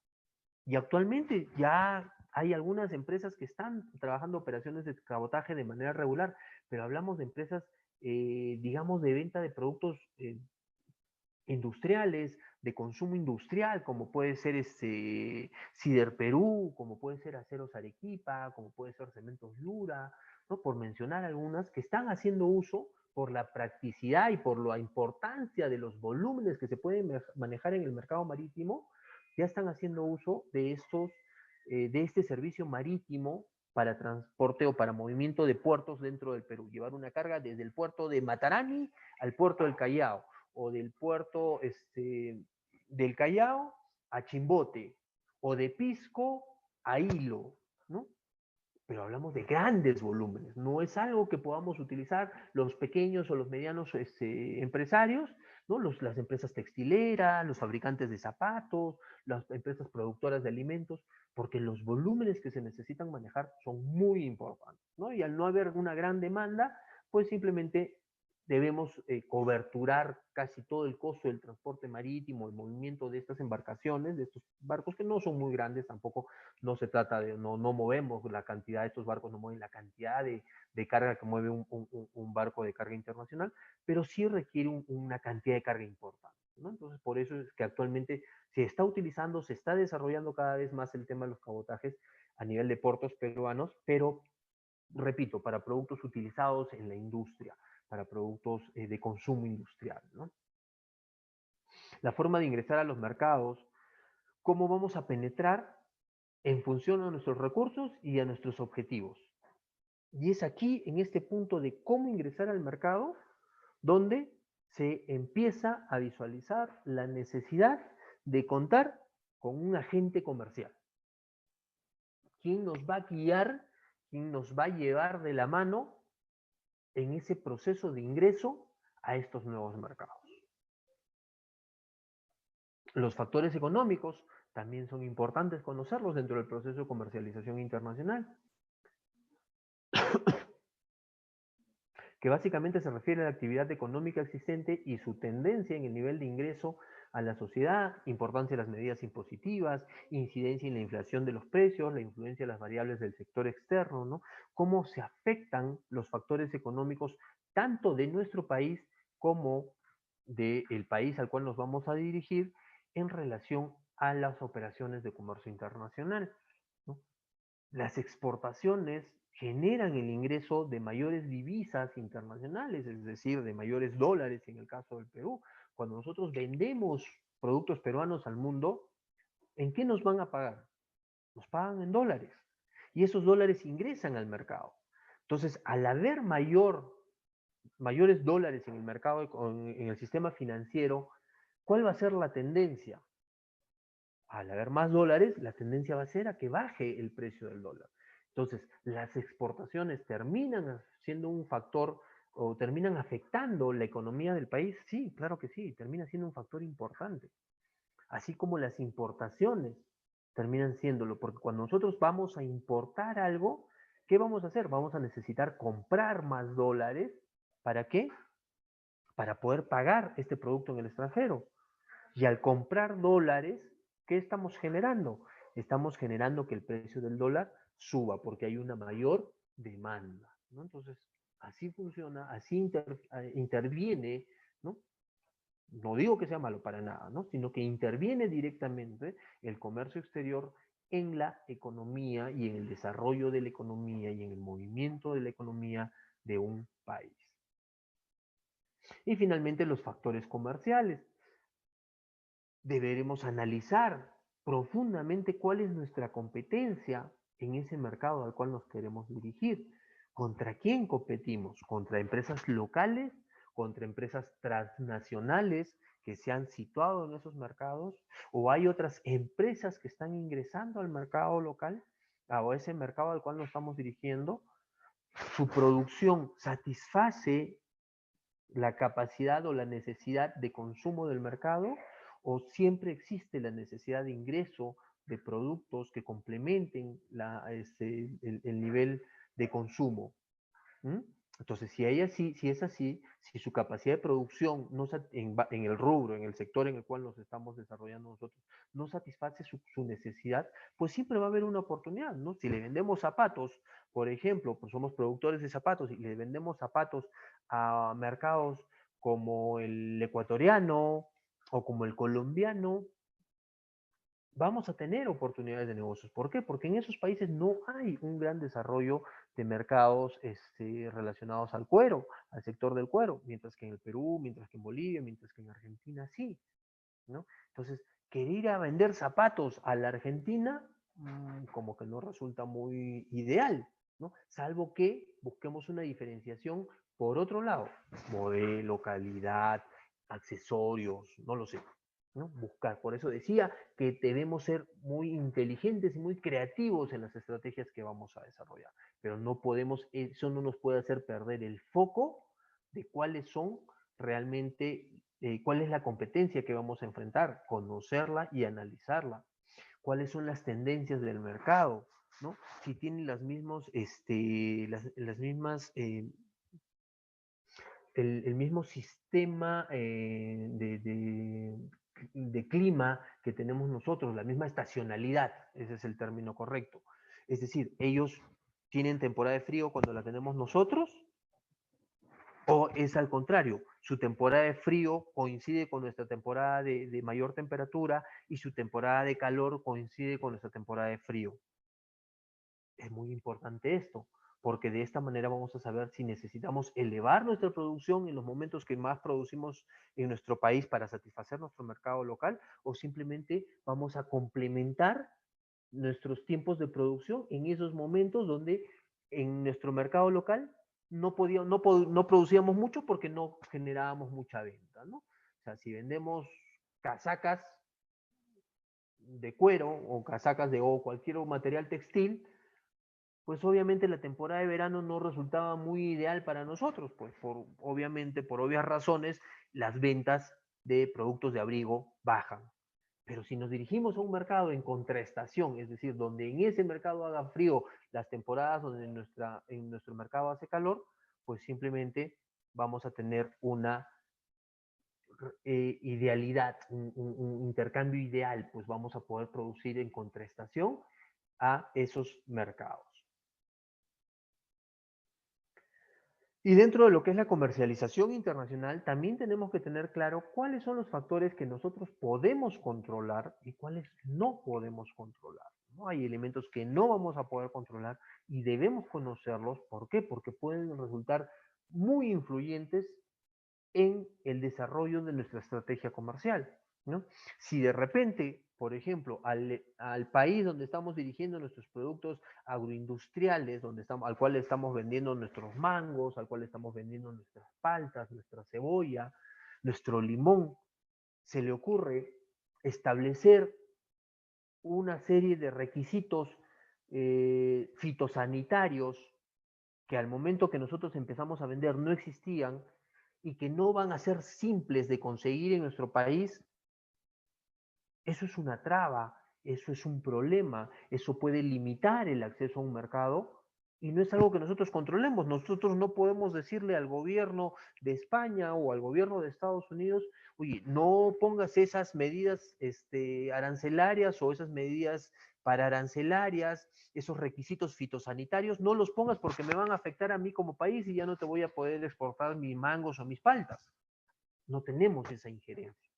A: Y actualmente ya hay algunas empresas que están trabajando operaciones de cabotaje de manera regular, pero hablamos de empresas, digamos, de venta de productos industriales, de consumo industrial, como puede ser Sider Perú, como puede ser Aceros Arequipa, como puede ser Cementos Lura, ¿no? Por mencionar algunas que están haciendo uso por la practicidad y por la importancia de los volúmenes que se pueden manejar en el mercado marítimo, ya están haciendo uso de este servicio marítimo para transporte o para movimiento de puertos dentro del Perú. Llevar una carga desde el puerto de Matarani al puerto del Callao, o del puerto del Callao a Chimbote, o de Pisco a Hilo, ¿no? Pero hablamos de grandes volúmenes, no es algo que podamos utilizar los pequeños o los medianos empresarios, ¿no? Las empresas textileras, los fabricantes de zapatos, las empresas productoras de alimentos, porque los volúmenes que se necesitan manejar son muy importantes, ¿no? Y al no haber una gran demanda, pues simplemente debemos coberturar casi todo el costo del transporte marítimo, el movimiento de estas embarcaciones, de estos barcos que no son muy grandes, tampoco no se trata de, no movemos la cantidad de estos barcos, no mueven la cantidad de carga que mueve un barco de carga internacional, pero sí requiere una cantidad de carga importante, ¿no? Entonces, por eso es que actualmente se está utilizando, se está desarrollando cada vez más el tema de los cabotajes a nivel de puertos peruanos, pero repito, para productos utilizados en la industria, para productos de consumo industrial, ¿no? La forma de ingresar a los mercados, cómo vamos a penetrar en función a nuestros recursos y a nuestros objetivos. Y es aquí, en este punto de cómo ingresar al mercado, donde se empieza a visualizar la necesidad de contar con un agente comercial. ¿Quién nos va a guiar? ¿Quién nos va a llevar de la mano en ese proceso de ingreso a estos nuevos mercados? Los factores económicos también son importantes conocerlos dentro del proceso de comercialización internacional, que básicamente se refiere a la actividad económica existente y su tendencia en el nivel de ingreso a la sociedad, importancia de las medidas impositivas, incidencia en la inflación de los precios, la influencia de las variables del sector externo, ¿no? Cómo se afectan los factores económicos tanto de nuestro país como del país al cual nos vamos a dirigir en relación a las operaciones de comercio internacional, ¿no? Las exportaciones generan el ingreso de mayores divisas internacionales, es decir, de mayores dólares en el caso del Perú. Cuando nosotros vendemos productos peruanos al mundo, ¿en qué nos van a pagar? Nos pagan en dólares. Y esos dólares ingresan al mercado. Entonces, al haber mayores dólares en el mercado, en el sistema financiero, ¿cuál va a ser la tendencia? Al haber más dólares, la tendencia va a ser a que baje el precio del dólar. Entonces, las exportaciones terminan siendo un factor o terminan afectando la economía del país. Sí, claro que sí, termina siendo un factor importante. Así como las importaciones terminan siéndolo, porque cuando nosotros vamos a importar algo, ¿qué vamos a hacer? Vamos a necesitar comprar más dólares. ¿Para qué? Para poder pagar este producto en el extranjero. Y al comprar dólares, ¿qué estamos generando? Estamos generando que el precio del dólar suba porque hay una mayor demanda, ¿no? Entonces, así funciona, así interviene, ¿no? No digo que sea malo para nada, ¿no? Sino que interviene directamente el comercio exterior en la economía y en el desarrollo de la economía y en el movimiento de la economía de un país. Y finalmente los factores comerciales. Deberemos analizar profundamente cuál es nuestra competencia en ese mercado al cual nos queremos dirigir. ¿Contra quién competimos? ¿Contra empresas locales? ¿Contra empresas transnacionales que se han situado en esos mercados? ¿O hay otras empresas que están ingresando al mercado local, o a ese mercado al cual nos estamos dirigiendo? ¿Su producción satisface la capacidad o la necesidad de consumo del mercado, o siempre existe la necesidad de ingreso de productos que complementen el nivel de consumo? ¿Mm? Entonces, si es así, si su capacidad de producción no, en el rubro, en el sector en el cual nos estamos desarrollando nosotros, no satisface su necesidad, pues siempre va a haber una oportunidad, ¿no? Si le vendemos zapatos, por ejemplo, pues somos productores de zapatos y le vendemos zapatos a mercados como el ecuatoriano o como el colombiano, vamos a tener oportunidades de negocios. ¿Por qué? Porque en esos países no hay un gran desarrollo de mercados relacionados al cuero, al sector del cuero, mientras que en el Perú, mientras que en Bolivia, mientras que en Argentina sí, ¿no? Entonces, querer ir a vender zapatos a la Argentina, como que no resulta muy ideal, ¿no? Salvo que busquemos una diferenciación por otro lado, modelo, calidad, accesorios, no lo sé, ¿no? Buscar. Por eso decía que debemos ser muy inteligentes y muy creativos en las estrategias que vamos a desarrollar. Pero no podemos, eso no nos puede hacer perder el foco de cuáles son realmente, cuál es la competencia que vamos a enfrentar, conocerla y analizarla. Cuáles son las tendencias del mercado, ¿no? Si tienen las mismas el mismo sistema de clima que tenemos nosotros, la misma estacionalidad, ese es el término correcto. Es decir, ellos tienen temporada de frío cuando la tenemos nosotros, o es al contrario, su temporada de frío coincide con nuestra temporada de mayor temperatura y su temporada de calor coincide con nuestra temporada de frío. Es muy importante esto, porque de esta manera vamos a saber si necesitamos elevar nuestra producción en los momentos que más producimos en nuestro país para satisfacer nuestro mercado local, o simplemente vamos a complementar nuestros tiempos de producción en esos momentos donde en nuestro mercado local no producíamos mucho porque no generábamos mucha venta, ¿no? O sea, si vendemos casacas de cuero o casacas o cualquier material textil, pues obviamente la temporada de verano no resultaba muy ideal para nosotros, pues obviamente, por obvias razones, las ventas de productos de abrigo bajan. Pero si nos dirigimos a un mercado en contraestación, es decir, donde en ese mercado haga frío, las temporadas donde en nuestro mercado hace calor, pues simplemente vamos a tener una idealidad, un intercambio ideal, pues vamos a poder producir en contraestación a esos mercados. Y dentro de lo que es la comercialización internacional, también tenemos que tener claro cuáles son los factores que nosotros podemos controlar y cuáles no podemos controlar, ¿no? Hay elementos que no vamos a poder controlar y debemos conocerlos. ¿Por qué? Porque pueden resultar muy influyentes en el desarrollo de nuestra estrategia comercial, ¿no? Si de repente, por ejemplo, al país donde estamos dirigiendo nuestros productos agroindustriales, al cual estamos vendiendo nuestros mangos, al cual estamos vendiendo nuestras paltas, nuestra cebolla, nuestro limón, se le ocurre establecer una serie de requisitos fitosanitarios que al momento que nosotros empezamos a vender no existían y que no van a ser simples de conseguir en nuestro país, eso es una traba, eso es un problema, eso puede limitar el acceso a un mercado y no es algo que nosotros controlemos. Nosotros no podemos decirle al gobierno de España o al gobierno de Estados Unidos, oye, no pongas esas medidas arancelarias o esas medidas pararancelarias, esos requisitos fitosanitarios, no los pongas porque me van a afectar a mí como país y ya no te voy a poder exportar mis mangos o mis paltas. No tenemos esa injerencia.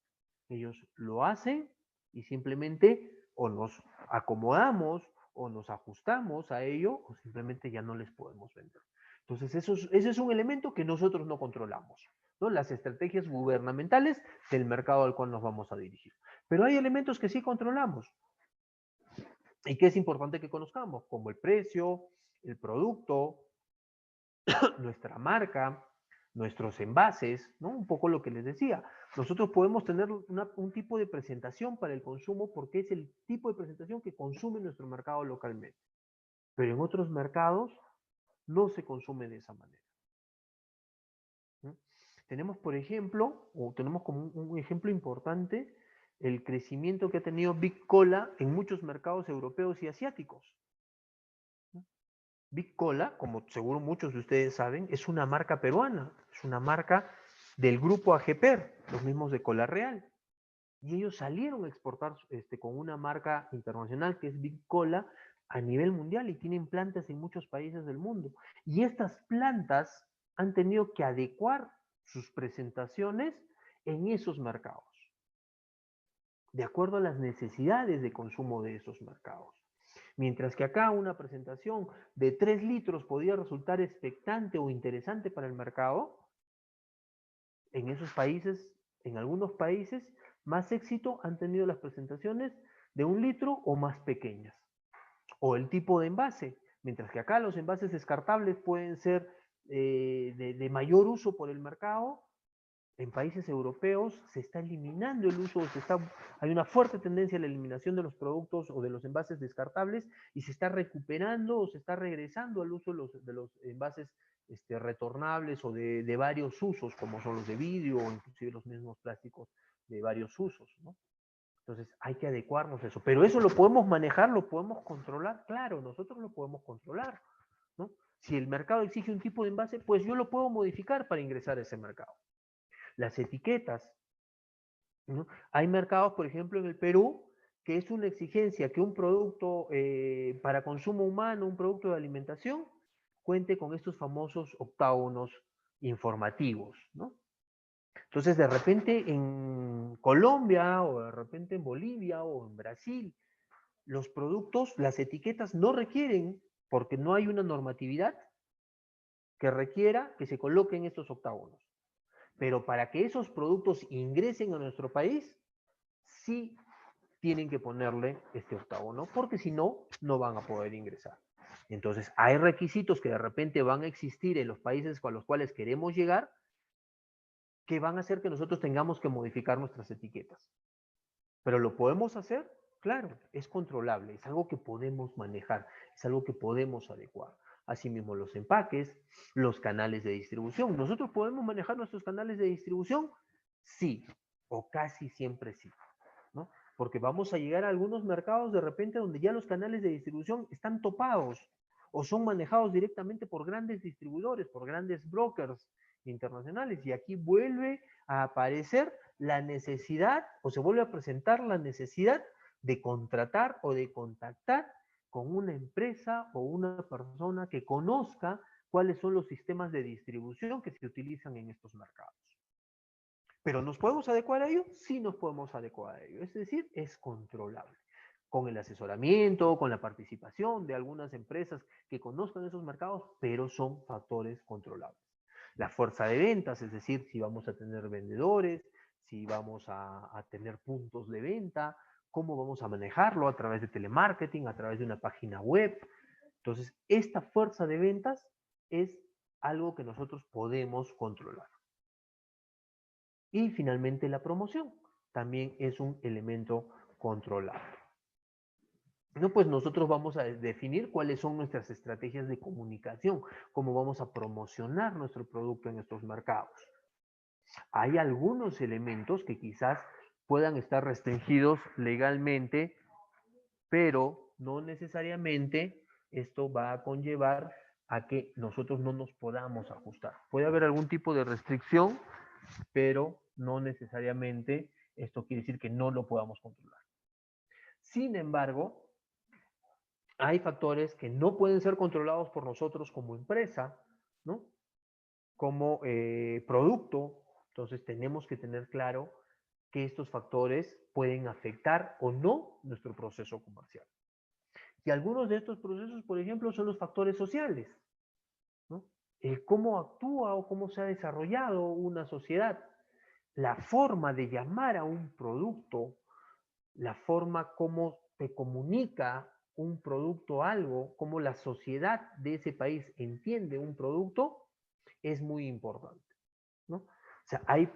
A: Ellos lo hacen y simplemente o nos acomodamos o nos ajustamos a ello o simplemente ya no les podemos vender. Entonces, ese es un elemento que nosotros no controlamos, ¿no? Las estrategias gubernamentales del mercado al cual nos vamos a dirigir. Pero hay elementos que sí controlamos y que es importante que conozcamos, como el precio, el producto, nuestra marca, nuestros envases, ¿no? Un poco lo que les decía. Nosotros podemos tener un tipo de presentación para el consumo porque es el tipo de presentación que consume nuestro mercado localmente. Pero en otros mercados no se consume de esa manera, ¿no? Tenemos, por ejemplo, o tenemos como un ejemplo importante, el crecimiento que ha tenido Big Cola en muchos mercados europeos y asiáticos. Big Cola, como seguro muchos de ustedes saben, es una marca peruana, es una marca del grupo AGPER, los mismos de Cola Real. Y ellos salieron a exportar con una marca internacional que es Big Cola a nivel mundial y tienen plantas en muchos países del mundo. Y estas plantas han tenido que adecuar sus presentaciones en esos mercados, de acuerdo a las necesidades de consumo de esos mercados. Mientras que acá una presentación de 3 litros podía resultar expectante o interesante para el mercado, en esos países, en algunos países, más éxito han tenido las presentaciones de 1 litro o más pequeñas. O el tipo de envase. Mientras que acá los envases descartables pueden ser de mayor uso por el mercado, en países europeos se está eliminando el uso, hay una fuerte tendencia a la eliminación de los productos o de los envases descartables y se está recuperando o se está regresando al uso de los envases retornables o de varios usos, como son los de vidrio o inclusive los mismos plásticos de varios usos, ¿no? Entonces hay que adecuarnos a eso. Pero eso lo podemos manejar, lo podemos controlar, claro, nosotros lo podemos controlar, ¿no? Si el mercado exige un tipo de envase, pues yo lo puedo modificar para ingresar a ese mercado. Las etiquetas, ¿no? Hay mercados, por ejemplo, en el Perú, que es una exigencia que un producto para consumo humano, un producto de alimentación, cuente con estos famosos octágonos informativos, ¿no? Entonces, de repente en Colombia o de repente en Bolivia o en Brasil, los productos, las etiquetas no requieren, porque no hay una normatividad que requiera que se coloquen estos octágonos. Pero para que esos productos ingresen a nuestro país, sí tienen que ponerle este octágono, porque si no, no van a poder ingresar. Entonces, hay requisitos que de repente van a existir en los países a los cuales queremos llegar, que van a hacer que nosotros tengamos que modificar nuestras etiquetas. Pero lo podemos hacer, claro, es controlable, es algo que podemos manejar, es algo que podemos adecuar. Asimismo, los empaques, los canales de distribución. ¿Nosotros podemos manejar nuestros canales de distribución? Sí, o casi siempre sí, ¿no? porque vamos a llegar a algunos mercados de repente donde ya los canales de distribución están topados o son manejados directamente por grandes distribuidores, por grandes brokers internacionales, y aquí vuelve a aparecer la necesidad, o se vuelve a presentar la necesidad de contratar o de contactar con una empresa o una persona que conozca cuáles son los sistemas de distribución que se utilizan en estos mercados. ¿Pero nos podemos adecuar a ello? Sí nos podemos adecuar a ello. Es decir, es controlable. Con el asesoramiento, con la participación de algunas empresas que conozcan esos mercados, pero son factores controlables. La fuerza de ventas, es decir, si vamos a tener vendedores, si vamos a tener puntos de venta, cómo vamos a manejarlo a través de telemarketing, a través de una página web. Entonces, esta fuerza de ventas es algo que nosotros podemos controlar. Y finalmente la promoción también es un elemento controlable. No, pues nosotros vamos a definir cuáles son nuestras estrategias de comunicación, cómo vamos a promocionar nuestro producto en estos mercados. Hay algunos elementos que quizás puedan estar restringidos legalmente, pero no necesariamente esto va a conllevar a que nosotros no nos podamos ajustar. Puede haber algún tipo de restricción, pero no necesariamente esto quiere decir que no lo podamos controlar. Sin embargo, hay factores que no pueden ser controlados por nosotros como empresa, ¿no? Como producto. Entonces tenemos que tener claro que estos factores pueden afectar o no nuestro proceso comercial. Y algunos de estos procesos, por ejemplo, son los factores sociales, ¿no? El cómo actúa o cómo se ha desarrollado una sociedad, la forma de llamar a un producto, la forma como se comunica un producto algo, cómo la sociedad de ese país entiende un producto, es muy importante, ¿no? O sea, hay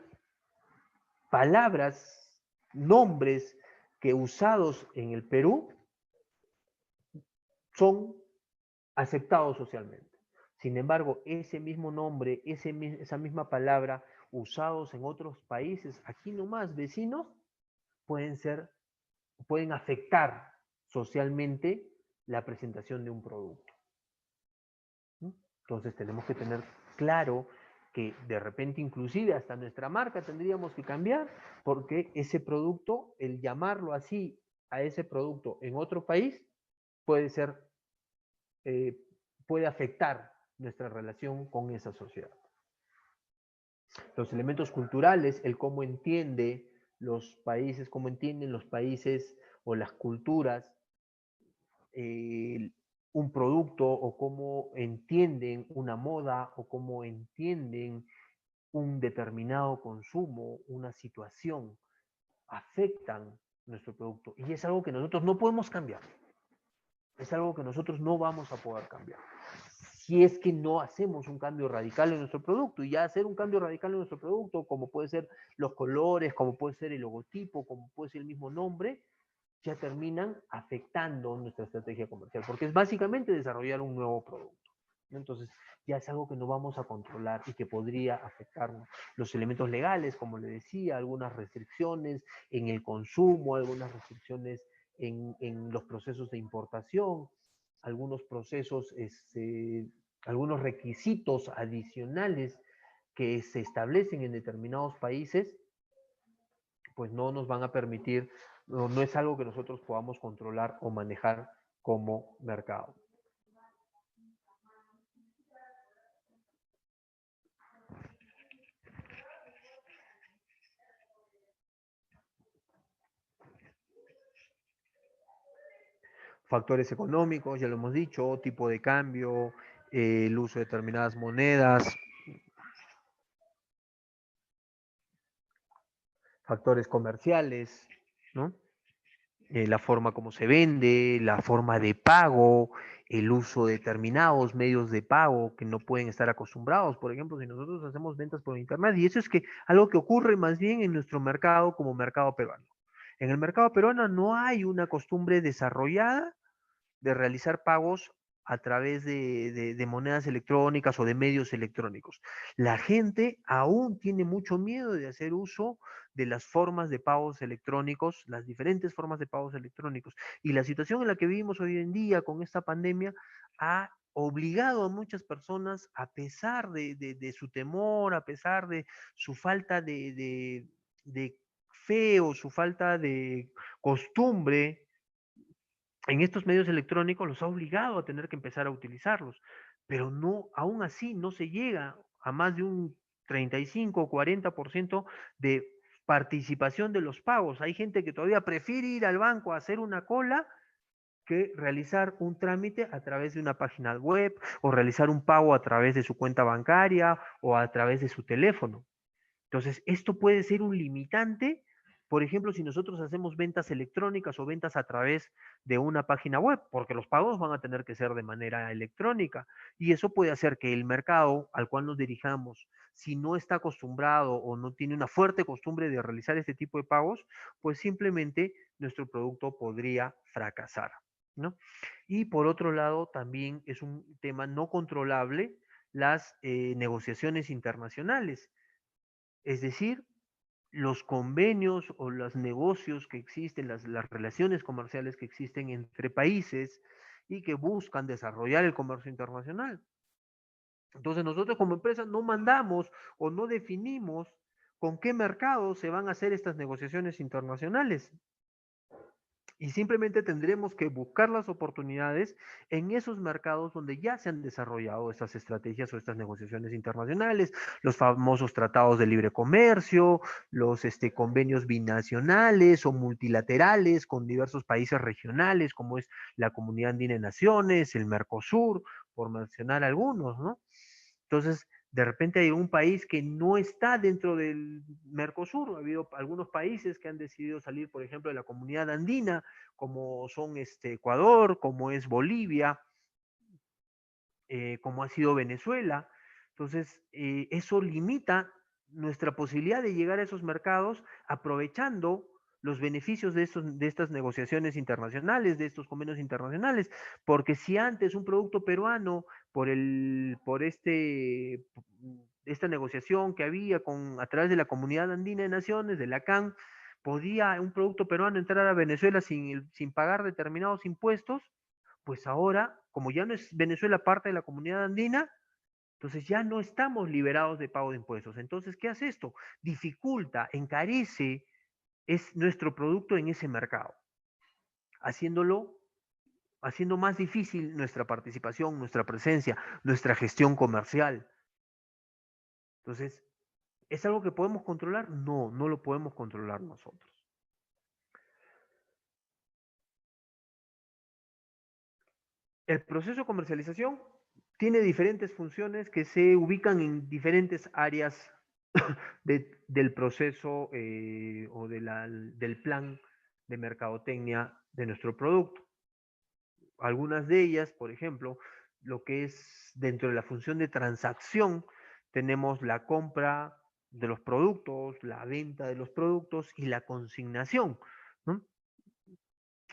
A: palabras, nombres que usados en el Perú son aceptados socialmente. Sin embargo, ese mismo nombre, esa misma palabra usados en otros países, aquí nomás vecinos, pueden afectar socialmente la presentación de un producto. Entonces tenemos que tener claro que de repente inclusive hasta nuestra marca tendríamos que cambiar porque ese producto, el llamarlo así a ese producto en otro país puede ser, puede afectar nuestra relación con esa sociedad. Los elementos culturales, el cómo entiende los países, cómo entienden los países o las culturas un producto o cómo entienden una moda o cómo entienden un determinado consumo, una situación, afectan nuestro producto. Y es algo que nosotros no podemos cambiar. Es algo que nosotros no vamos a poder cambiar. Si es que no hacemos un cambio radical en nuestro producto, y ya hacer un cambio radical en nuestro producto, como puede ser los colores, como puede ser el logotipo, como puede ser el mismo nombre, ya terminan afectando nuestra estrategia comercial, porque es básicamente desarrollar un nuevo producto. Entonces, ya es algo que no vamos a controlar y que podría afectarnos. Los elementos legales, como le decía, algunas restricciones en el consumo, algunas restricciones en los procesos de importación, algunos procesos, algunos requisitos adicionales que se establecen en determinados países, pues no nos van a permitir, no es algo que nosotros podamos controlar o manejar como mercado. Factores económicos, ya lo hemos dicho, tipo de cambio, el uso de determinadas monedas, factores comerciales, ¿no? La forma como se vende, la forma de pago, el uso de determinados medios de pago que no pueden estar acostumbrados. Por ejemplo, si nosotros hacemos ventas por internet, y eso es que algo que ocurre más bien en nuestro mercado como mercado peruano. En el mercado peruano no hay una costumbre desarrollada de realizar pagos
B: a través de monedas electrónicas o de medios electrónicos. La gente aún tiene mucho miedo de hacer uso de las formas de pagos electrónicos, las diferentes formas de pagos electrónicos. Y la situación en la que vivimos hoy en día con esta pandemia ha obligado a muchas personas, a pesar de su temor, a pesar de su falta de fe o su falta de costumbre en estos medios electrónicos, los ha obligado a tener que empezar a utilizarlos. Pero no, aún así no se llega a más de un 35 o 40% de participación de los pagos. Hay gente que todavía prefiere ir al banco a hacer una cola que realizar un trámite a través de una página web o realizar un pago a través de su cuenta bancaria o a través de su teléfono. Entonces, esto puede ser un limitante, por ejemplo, si nosotros hacemos ventas electrónicas o ventas a través de una página web, porque los pagos van a tener que ser de manera electrónica. Y eso puede hacer que el mercado al cual nos dirijamos, si no está acostumbrado o no tiene una fuerte costumbre de realizar este tipo de pagos, pues simplemente nuestro producto podría fracasar, ¿no? Y por otro lado, también es un tema no controlable las negociaciones internacionales. Es decir, los convenios o los negocios que existen, las relaciones comerciales que existen entre países y que buscan desarrollar el comercio internacional. Entonces nosotros como empresa no mandamos o no definimos con qué mercados se van a hacer estas negociaciones internacionales. Y simplemente tendremos que buscar las oportunidades en esos mercados donde ya se han desarrollado estas estrategias o estas negociaciones internacionales, los famosos tratados de libre comercio, los convenios binacionales o multilaterales con diversos países regionales, como es la Comunidad Andina de Naciones, el Mercosur, por mencionar algunos, ¿no? Entonces, de repente hay un país que no está dentro del Mercosur. Ha habido algunos países que han decidido salir, por ejemplo, de la Comunidad Andina, como son Ecuador, como es Bolivia, como ha sido Venezuela. Entonces, eso limita nuestra posibilidad de llegar a esos mercados aprovechando los beneficios de estas negociaciones internacionales, de estos convenios internacionales, porque si antes un producto peruano, por esta negociación que había a través de la Comunidad Andina de Naciones, de la CAN, podía un producto peruano entrar a Venezuela sin pagar determinados impuestos, pues ahora, como ya no es Venezuela parte de la comunidad andina, entonces ya no estamos liberados de pago de impuestos. Entonces, ¿qué hace esto? Dificulta, encarece es nuestro producto en ese mercado, haciéndolo, haciendo más difícil nuestra participación, nuestra presencia, nuestra gestión comercial. Entonces, ¿es algo que podemos controlar? No, no lo podemos controlar nosotros. El proceso de comercialización tiene diferentes funciones que se ubican en diferentes áreas del proceso o del plan de mercadotecnia de nuestro producto. Algunas de ellas, por ejemplo, lo que es dentro de la función de transacción, tenemos la compra de los productos, la venta de los productos y la consignación, ¿no?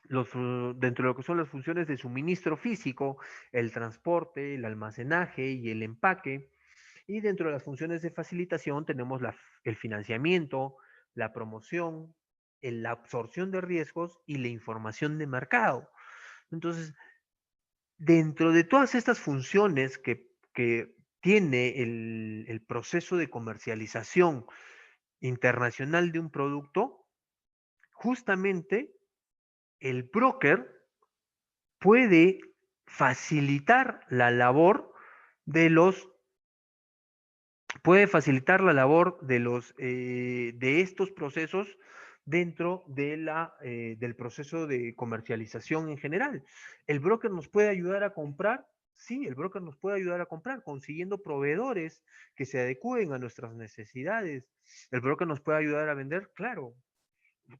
B: Dentro de lo que son las funciones de suministro físico, el transporte, el almacenaje y el empaque. Y dentro de las funciones de facilitación tenemos el financiamiento, la promoción, la absorción de riesgos y la información de mercado. Entonces, dentro de todas estas funciones que tiene el proceso de comercialización internacional de un producto, justamente el broker puede facilitar la labor de los puede facilitar la labor de estos procesos dentro del proceso de comercialización en general. El broker nos puede ayudar a comprar, sí, el broker nos puede ayudar a comprar consiguiendo proveedores que se adecúen a nuestras necesidades. El broker nos puede ayudar a vender, claro,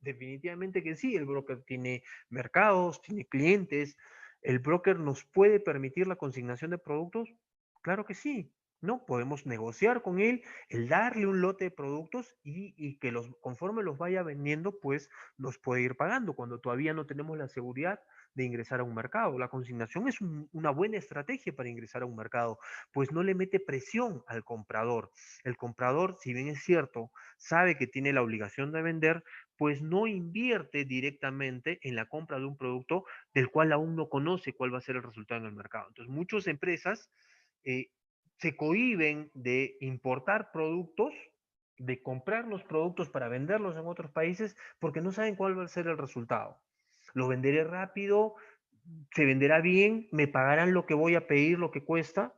B: definitivamente que sí, el broker tiene mercados, tiene clientes, el broker nos puede permitir la consignación de productos, claro que sí. ¿no? Podemos negociar con él, el darle un lote de productos y que conforme los vaya vendiendo, pues los puede ir pagando cuando todavía no tenemos la seguridad de ingresar a un mercado. La consignación es una buena estrategia para ingresar a un mercado, pues no le mete presión al comprador. El comprador, si bien es cierto, sabe que tiene la obligación de vender, pues no invierte directamente en la compra de un producto del cual aún no conoce cuál va a ser el resultado en el mercado. Entonces, muchas empresas eh, se cohíben de importar productos, de comprar los productos para venderlos en otros países, porque no saben cuál va a ser el resultado. Lo venderé rápido, se venderá bien, me pagarán lo que voy a pedir, lo que cuesta,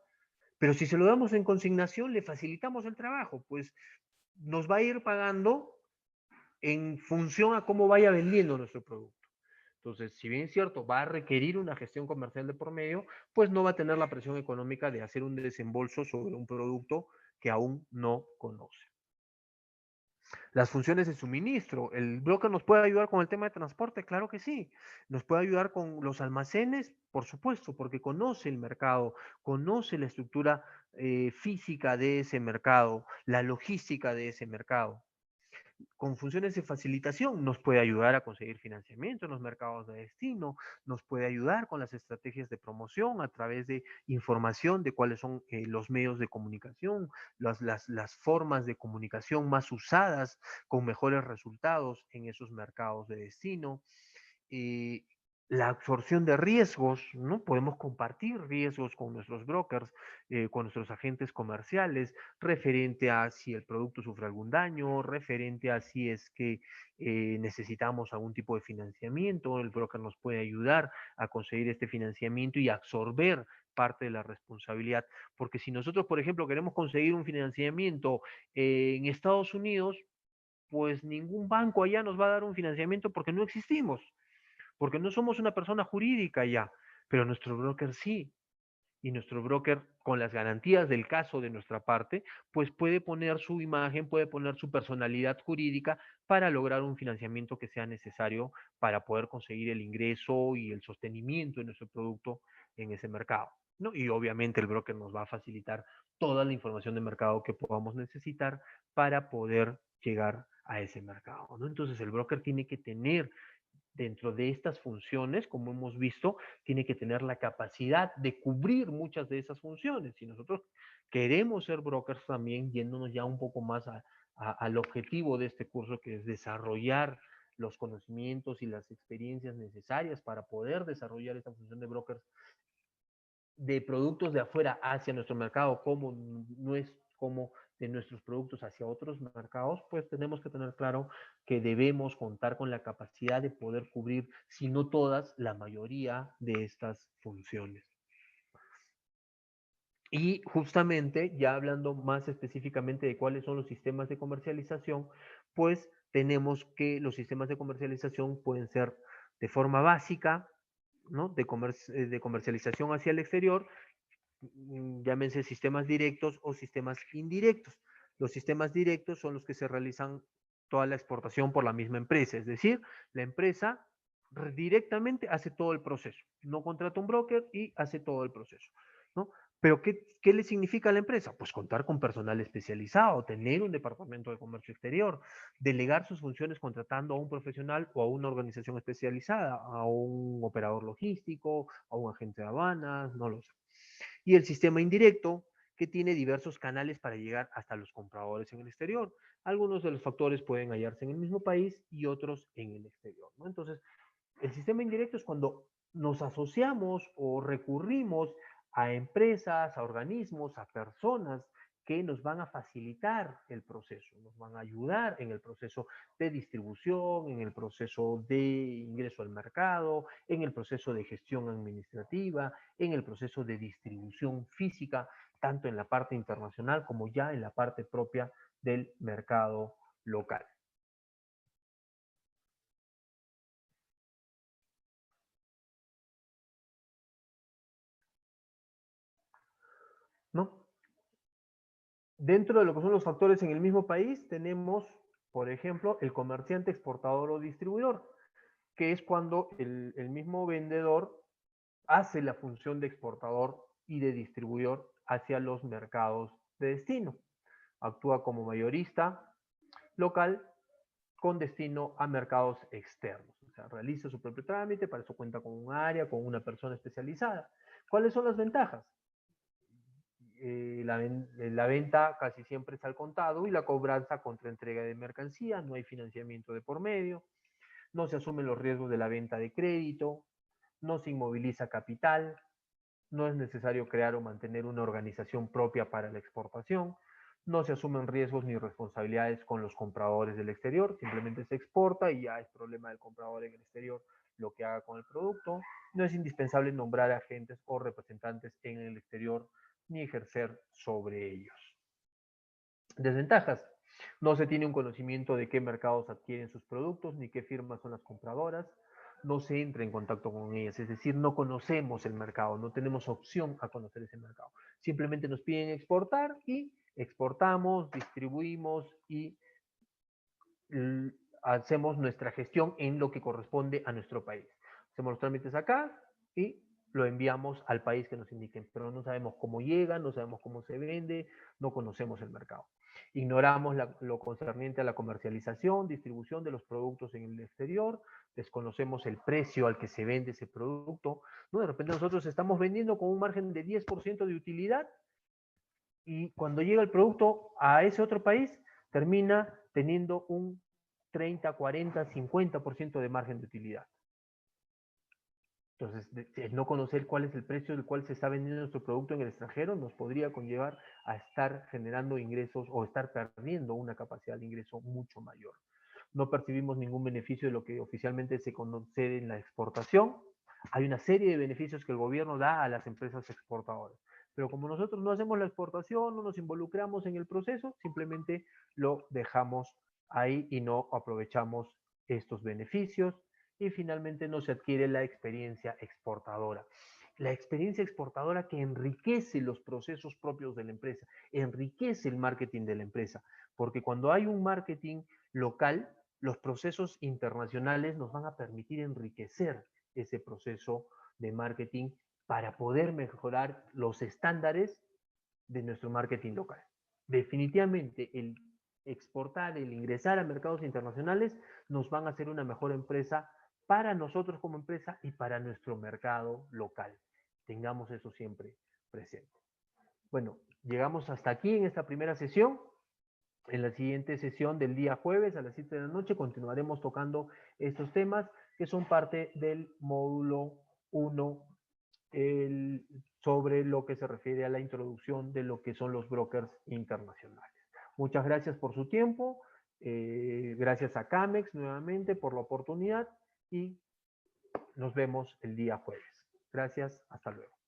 B: pero si se lo damos en consignación, le facilitamos el trabajo, pues nos va a ir pagando en función a cómo vaya vendiendo nuestro producto. Entonces, si bien es cierto, va a requerir una gestión comercial de por medio, pues no va a tener la presión económica de hacer un desembolso sobre un producto que aún no conoce. Las funciones de suministro. ¿El broker nos puede ayudar con el tema de transporte? Claro que sí. ¿Nos puede ayudar con los almacenes? Por supuesto, porque conoce el mercado, conoce la estructura física de ese mercado, la logística de ese mercado. Con funciones de facilitación nos puede ayudar a conseguir financiamiento en los mercados de destino, nos puede ayudar con las estrategias de promoción a través de información de cuáles son los medios de comunicación, las formas de comunicación más usadas con mejores resultados en esos mercados de destino. eh, la absorción de riesgos, ¿no? Podemos compartir riesgos con nuestros brokers, con nuestros agentes comerciales, referente a si el producto sufre algún daño, referente a si es que necesitamos algún tipo de financiamiento, el broker nos puede ayudar a conseguir este financiamiento y absorber parte de la responsabilidad, porque si nosotros, por ejemplo, queremos conseguir un financiamiento en Estados Unidos, pues ningún banco allá nos va a dar un financiamiento porque no existimos, porque no somos una persona jurídica ya, pero nuestro broker sí, y nuestro broker con las garantías del caso de nuestra parte, pues puede poner su imagen, puede poner su personalidad jurídica para lograr un financiamiento que sea necesario para poder conseguir el ingreso y el sostenimiento de nuestro producto en ese mercado, ¿no? Y obviamente el broker nos va a facilitar toda la información de mercado que podamos necesitar para poder llegar a ese mercado, ¿no? Entonces el broker tiene que tener dentro de estas funciones, como hemos visto, tiene que tener la capacidad de cubrir muchas de esas funciones. Si nosotros queremos ser brokers también, yéndonos ya un poco más al objetivo de este curso, que es desarrollar los conocimientos y las experiencias necesarias para poder desarrollar esta función de brokers de productos de afuera hacia nuestro mercado, como no es como de nuestros productos hacia otros mercados, pues tenemos que tener claro que debemos contar con la capacidad de poder cubrir, si no todas, la mayoría de estas funciones. Y justamente, ya hablando más específicamente de cuáles son los sistemas de comercialización, pues tenemos que los sistemas de comercialización pueden ser de forma básica, ¿no? De comercialización hacia el exterior, llámense sistemas directos o sistemas indirectos. Los sistemas directos son los que se realizan toda la exportación por la misma empresa, es decir, la empresa directamente hace todo el proceso, no contrata un broker y hace todo el proceso, ¿no? Pero ¿qué le significa a la empresa? Pues contar con personal especializado, tener un departamento de comercio exterior, delegar sus funciones contratando a un profesional o a una organización especializada, a un operador logístico, a un agente de aduanas, no lo sé. Y el sistema indirecto, que tiene diversos canales para llegar hasta los compradores en el exterior. Algunos de los factores pueden hallarse en el mismo país y otros en el exterior, ¿no? Entonces, el sistema indirecto es cuando nos asociamos o recurrimos a empresas, a organismos, a personas que nos van a facilitar el proceso, nos van a ayudar en el proceso de distribución, en el proceso de ingreso al mercado, en el proceso de gestión administrativa, en el proceso de distribución física, tanto en la parte internacional como ya en la parte propia del mercado local. ¿No? Dentro de lo que son los factores en el mismo país, tenemos, por ejemplo, el comerciante exportador o distribuidor, que es cuando el mismo vendedor hace la función de exportador y de distribuidor
A: hacia los mercados de destino. Actúa como mayorista local con destino a mercados externos. O sea, realiza su propio trámite, para eso cuenta con un área, con una persona especializada. ¿Cuáles son las ventajas? La venta casi siempre es al contado y la cobranza contra entrega de mercancía, no hay financiamiento de por medio, no se asumen los riesgos de la venta de crédito, no se inmoviliza capital, no es necesario crear o mantener una organización propia para la exportación, no se asumen riesgos ni responsabilidades con los compradores del exterior, simplemente se exporta y ya es problema del comprador en el exterior lo que haga con el producto, no es indispensable nombrar agentes o representantes en el exterior ni ejercer sobre ellos. Desventajas. No se tiene un conocimiento de qué mercados adquieren sus productos ni qué firmas son las compradoras. No se entra en contacto con ellas, es decir, no conocemos el mercado, no tenemos opción a conocer ese mercado. Simplemente nos piden exportar y exportamos, distribuimos y hacemos nuestra gestión en lo que corresponde a nuestro país. Hacemos los trámites acá y lo enviamos al país que nos indiquen, pero no sabemos cómo llega, no sabemos cómo se vende, no conocemos el mercado. Ignoramos lo concerniente a la comercialización, distribución de los productos en el exterior, desconocemos el precio al que se vende ese producto, ¿no? De repente nosotros estamos vendiendo con un margen de 10% de utilidad y cuando llega el producto a ese otro país termina teniendo un 30, 40, 50% de margen de utilidad. Entonces, el no conocer cuál es el precio del cual se está vendiendo nuestro producto en el extranjero nos podría conllevar a estar generando ingresos o estar perdiendo una capacidad de ingreso mucho mayor. No percibimos ningún beneficio de lo que oficialmente se conoce en la exportación. Hay una serie de beneficios que el gobierno da a las empresas exportadoras. Pero como nosotros no hacemos la exportación, no nos involucramos en el proceso, simplemente lo dejamos ahí y no aprovechamos estos beneficios y finalmente no se adquiere la experiencia exportadora. La experiencia exportadora que enriquece los procesos propios de la empresa, enriquece el marketing de la empresa, porque cuando hay un marketing local, los procesos internacionales nos van a permitir enriquecer ese proceso de marketing para poder mejorar los estándares de nuestro marketing local. Definitivamente el exportar, el ingresar a mercados internacionales nos van a hacer una mejor empresa para nosotros como empresa y para nuestro mercado local. Tengamos eso siempre presente. Bueno, llegamos hasta aquí en esta primera sesión. En la siguiente sesión del día jueves a las 7 de la noche continuaremos tocando estos temas que son parte del módulo 1 sobre lo que se refiere a la introducción de lo que son los brokers internacionales. Muchas gracias por su tiempo, gracias a Camex nuevamente por la oportunidad y nos vemos el día jueves. Gracias, hasta luego.